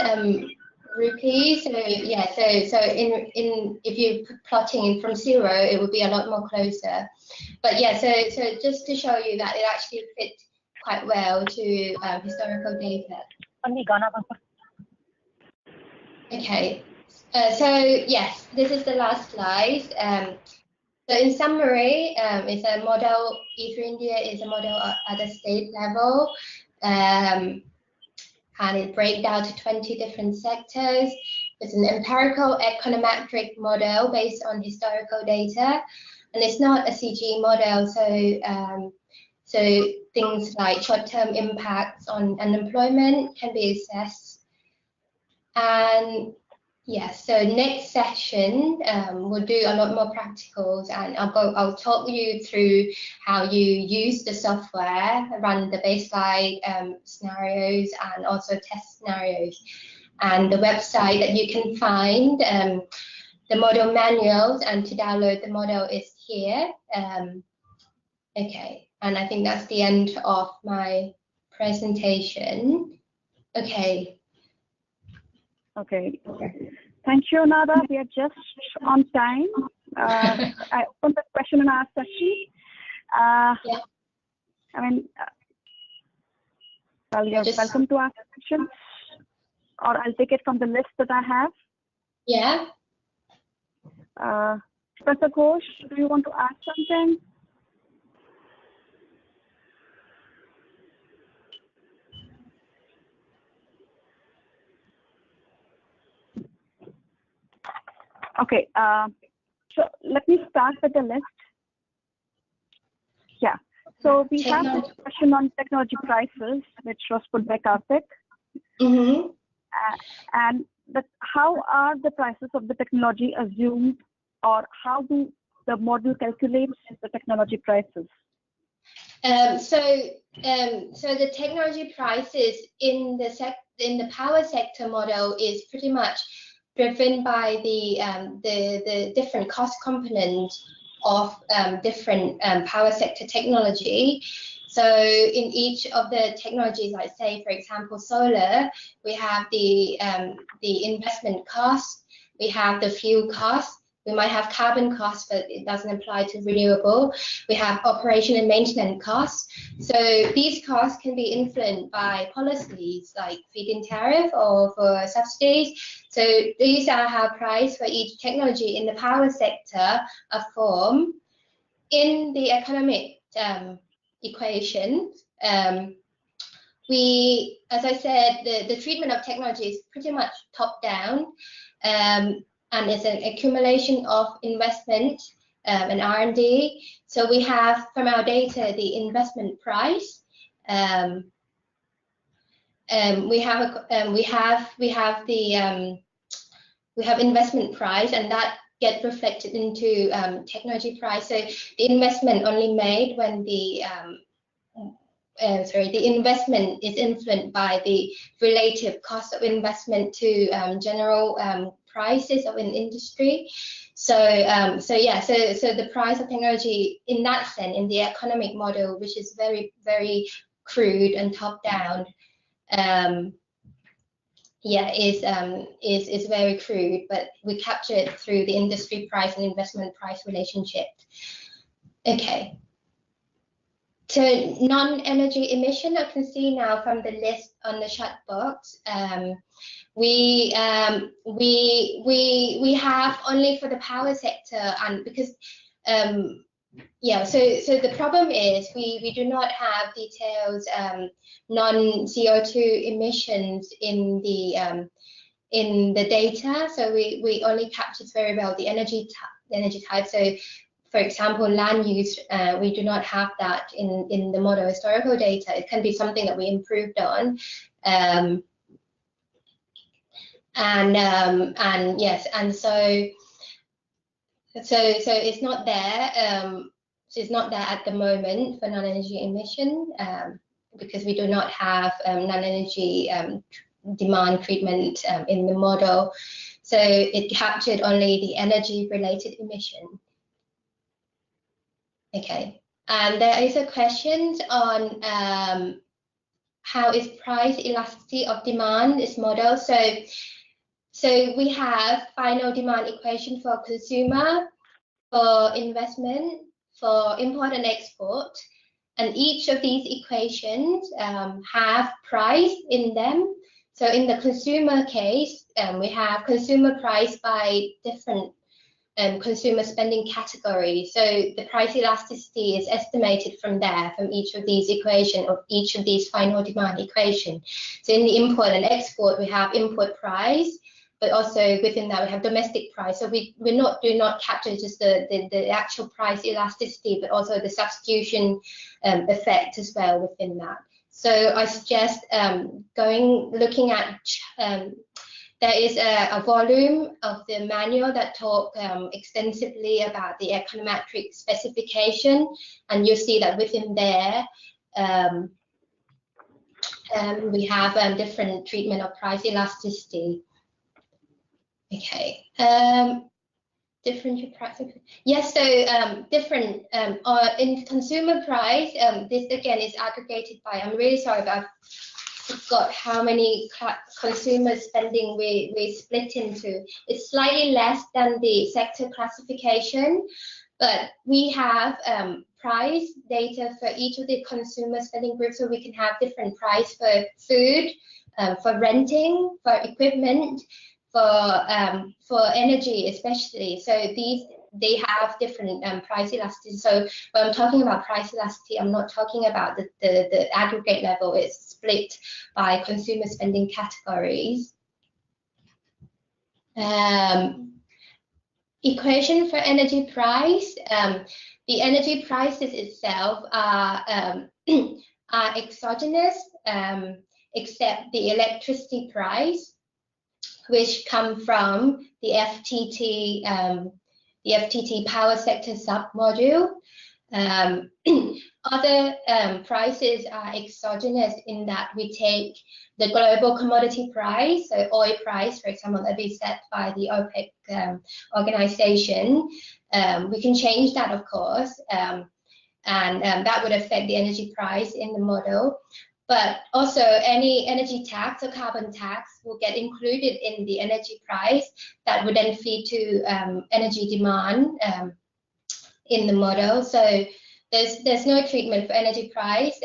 rupees. So yeah, so in if you're plotting from 0, it would be a lot more closer. But yeah, so just to show you that it actually fits quite well to historical data. Okay, so yes, this is the last slide. So in summary, it's a model. E3 India is a model at a state level, and it breaks down to 20 different sectors. It's an empirical econometric model based on historical data, and it's not a CG model. So things like short-term impacts on unemployment can be assessed. And yes, so next session we'll do a lot more practicals, and I'll talk you through how you use the software, run the baseline scenarios and also test scenarios. And the website that you can find the model manuals, and to download the model is here. Okay, and I think that's the end of my presentation. Okay. Okay. Thank you, Nada. We are just on time. I opened the question and answer session. Yeah. I mean, well, you're welcome to ask questions, or I'll take it from the list that I have. Yeah. Professor Ghosh, do you want to ask something? Okay, so let me start with the list. Yeah, so we have this question on technology prices, which was put by Karthik. Mm-hmm. And that how are the prices of the technology assumed, or how do the model calculates the technology prices? So the technology prices in the power sector model is pretty much driven by the different cost components of different power sector technology. So in each of the technologies, like say, for example, solar, we have the investment cost, we have the fuel cost, we might have carbon costs, but it doesn't apply to renewable. We have operation and maintenance costs. So these costs can be influenced by policies like feed-in tariff or for subsidies. So these are how price for each technology in the power sector are formed. In the economic equation, we, as I said, the treatment of technology is pretty much top-down. And it's an accumulation of investment and R&D. So we have from our data the investment price. We have investment price, and that gets reflected into technology price. So the investment only made when the investment is influenced by the relative cost of investment to general prices of an industry. So the price of technology in that sense, in the economic model, which is very, very crude and top down, is very crude, but we capture it through the industry price and investment price relationship. Okay. So non-energy emission, I can see now from the list on the chat box. We have only for the power sector, and because so the problem is we do not have details non-CO2 emissions in the data. So we only capture very well the energy type. So for example, land use, we do not have that in the model historical data. It can be something that we improved on. So it's not there. So it's not there at the moment for non-energy emission because we do not have non-energy demand treatment in the model. So it captured only the energy-related emission. Okay, and there is a question on how is price elasticity of demand is modeled. So we have final demand equation for consumer, for investment, for import and export, and each of these equations have price in them. So in the consumer case, we have consumer price by different consumer spending category. So the price elasticity is estimated from there, from each of these equations, or each of these final demand equation. So in the import and export, we have import price, but also within that we have domestic price. So we do not capture just the actual price elasticity, but also the substitution effect as well within that. So I suggest looking at there is a volume of the manual that talk extensively about the econometric specification, and you see that within there we have different treatment of price elasticity. Okay, different price. Yes, so different in consumer price. This again is aggregated by. I'm really sorry, but I forgot how many consumer spending we split into. It's slightly less than the sector classification, but we have price data for each of the consumer spending groups, so we can have different price for food, for renting, for equipment, for energy especially. So they have different price elasticity. So when I'm talking about price elasticity, I'm not talking about the aggregate level. It's split by consumer spending categories. Equation for energy price. The energy prices itself are exogenous, except the electricity price. which come from the FTT power sector submodule. Other prices are exogenous in that we take the global commodity price, so oil price, for example, that is set by the OPEC organization. We can change that, of course, and that would affect the energy price in the model. But also any energy tax or carbon tax will get included in the energy price that would then feed to energy demand in the model. So there's no treatment for energy price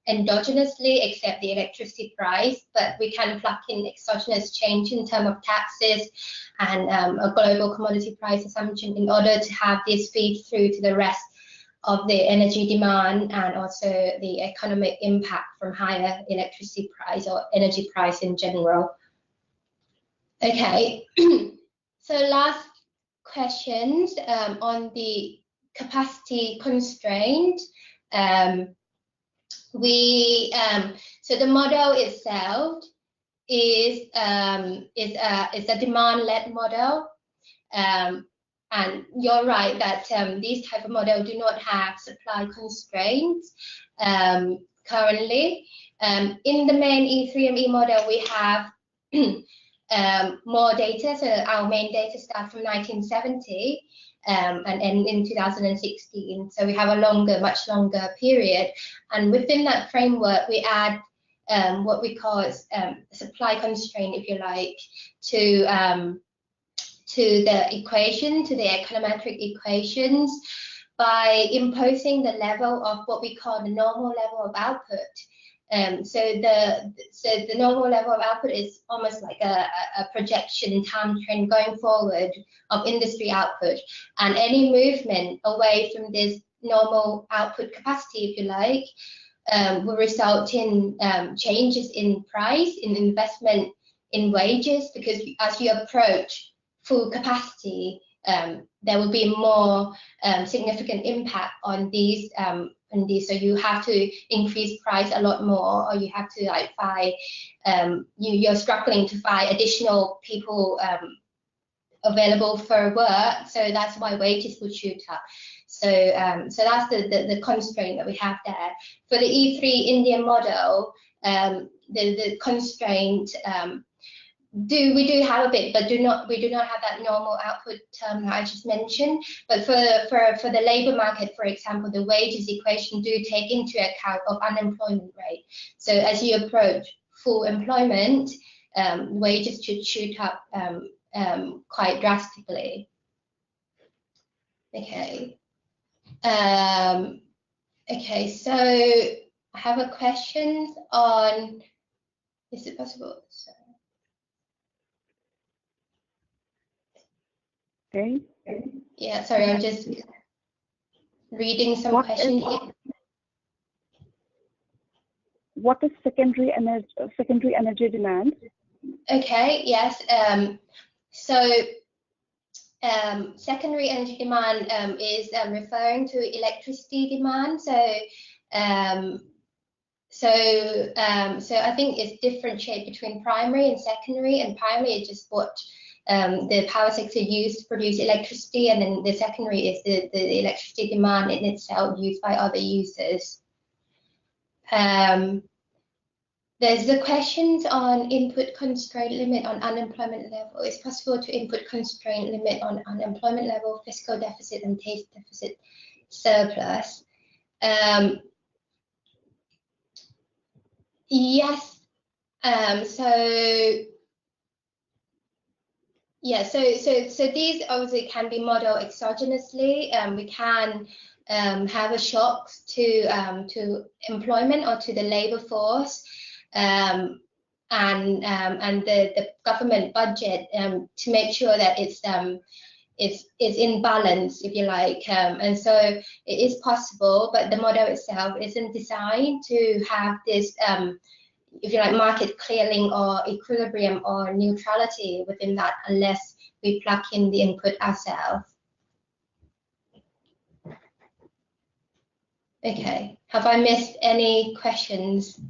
endogenously except the electricity price, but we can plug in exogenous change in terms of taxes and a global commodity price assumption in order to have this feed through to the rest of the energy demand and also the economic impact from higher electricity price or energy price in general. Okay, so last questions on the capacity constraint. So the model itself is a demand-led model, and you're right that these type of model do not have supply constraints currently. In the main E3ME model, we have more data. So our main data starts from 1970 and end in 2016. So we have a much longer period. And within that framework, we add what we call supply constraint, if you like, to the equation, to the econometric equations, by imposing the level of what we call the normal level of output. So the normal level of output is almost like a projection time trend going forward of industry output, and any movement away from this normal output capacity, if you like, will result in changes in price, in investment, in wages, because as you approach full capacity, there will be more significant impact on these. So you have to increase price a lot more, or you have to like find you're struggling to find additional people available for work. So that's why wages will shoot up. So so that's the constraint that we have there. For the E3 Indian model, the constraint we do have a bit, but we do not have that normal output term that I just mentioned. But for the labour market, for example, the wages equation do take into account of unemployment rate. So as you approach full employment, wages should shoot up quite drastically. Okay. Okay. So I have a question on. Is it possible? So, okay. Yeah, sorry, I'm just reading some questions here. What is secondary energy demand? Okay, yes. Secondary energy demand is referring to electricity demand. So I think it's differentiate between primary and secondary, and primary is just what the power sector used to produce electricity, and then the secondary is the electricity demand in itself used by other users. There's the questions on input constraint limit on unemployment level. It's possible to input constraint limit on unemployment level, fiscal deficit, and taste deficit surplus. Yes. Yeah, so these obviously can be modeled exogenously. We can have a shock to employment or to the labour force, and the government budget to make sure that it's in balance, if you like. And so it is possible, but the model itself isn't designed to have this if you like, market clearing or equilibrium or neutrality within that, unless we plug in the input ourselves. Okay, have I missed any questions?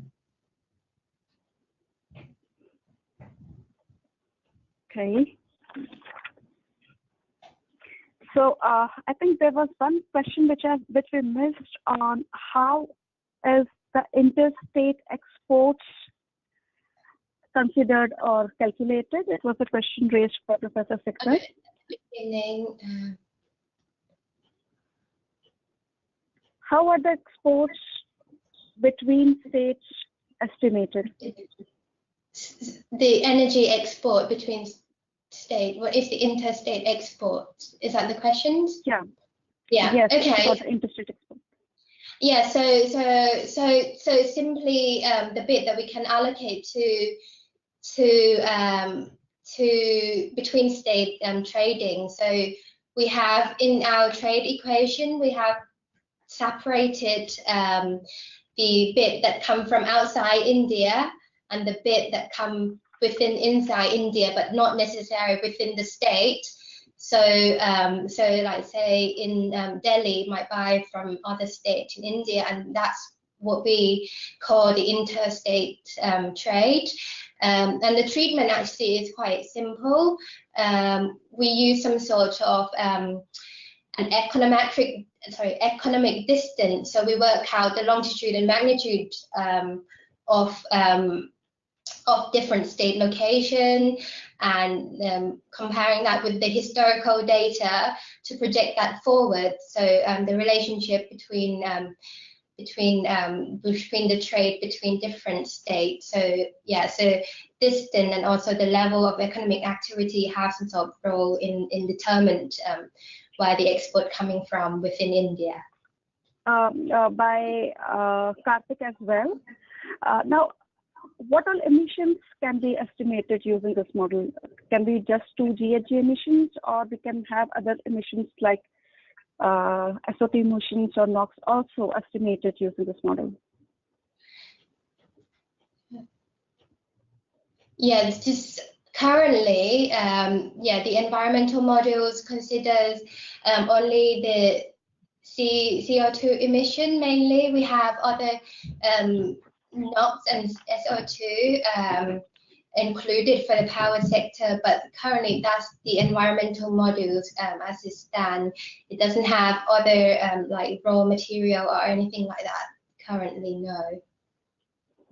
Okay. So I think there was one question which we missed on how is the interstate exports considered or calculated. It was a question raised by Professor Sikra. Okay. How are the exports between states estimated? The energy export between state. What is the interstate export? Is that the questions? Yeah. Yeah. Yes. Okay. For the interstate export. Yeah. So simply the bit that we can allocate to between state trading. So we have in our trade equation, we have separated the bit that come from outside India and the bit that come within inside India, but not necessarily within the state. So like say in Delhi might buy from other states in India, and that's what we call the interstate trade. And the treatment actually is quite simple. We use some sort of an economic distance. So we work out the longitude and magnitude of different state location, and comparing that with the historical data to project that forward. So the relationship between the trade between different states. So yeah, so distance and also the level of economic activity have some sort of role in determining where the export coming from within India. By Karthik as well. Now, what all emissions can be estimated using this model? Can be just 2 GHG emissions, or we can have other emissions like SOT emissions or NOx also estimated using this model? Yeah, it's just currently, the environmental models considers only the CO2 emission mainly. We have other NOx and SO2 included for the power sector, but currently that's the environmental models as it stands. It doesn't have other like raw material or anything like that currently, no.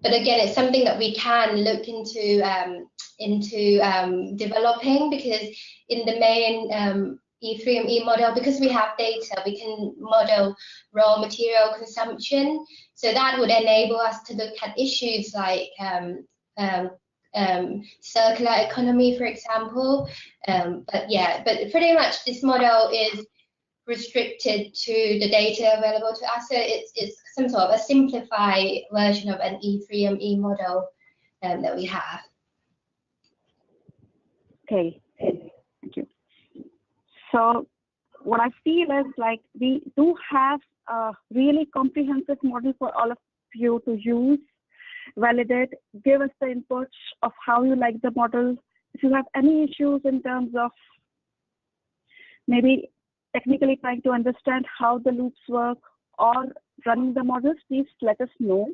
But again, it's something that we can look into developing, because in the main E3ME model, because we have data, we can model raw material consumption. So that would enable us to look at issues like circular economy, for example. But pretty much this model is restricted to the data available to us. So it's some sort of a simplified version of an E3ME model that we have. Okay, thank you. So what I feel is like we do have a really comprehensive model for all of you to use, validate, give us the inputs of how you like the model. If you have any issues in terms of maybe technically trying to understand how the loops work or running the models, please let us know.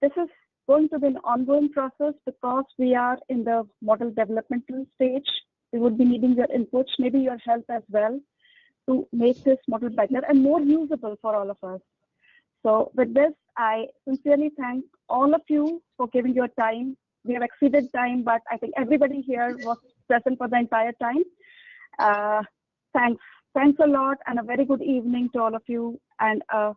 This is going to be an ongoing process because we are in the model developmental stage. We would be needing your inputs, maybe your help as well, to make this model better and more usable for all of us. So with this, I sincerely thank all of you for giving your time. We have exceeded time, but I think everybody here was present for the entire time. Thanks a lot, and a very good evening to all of you, and a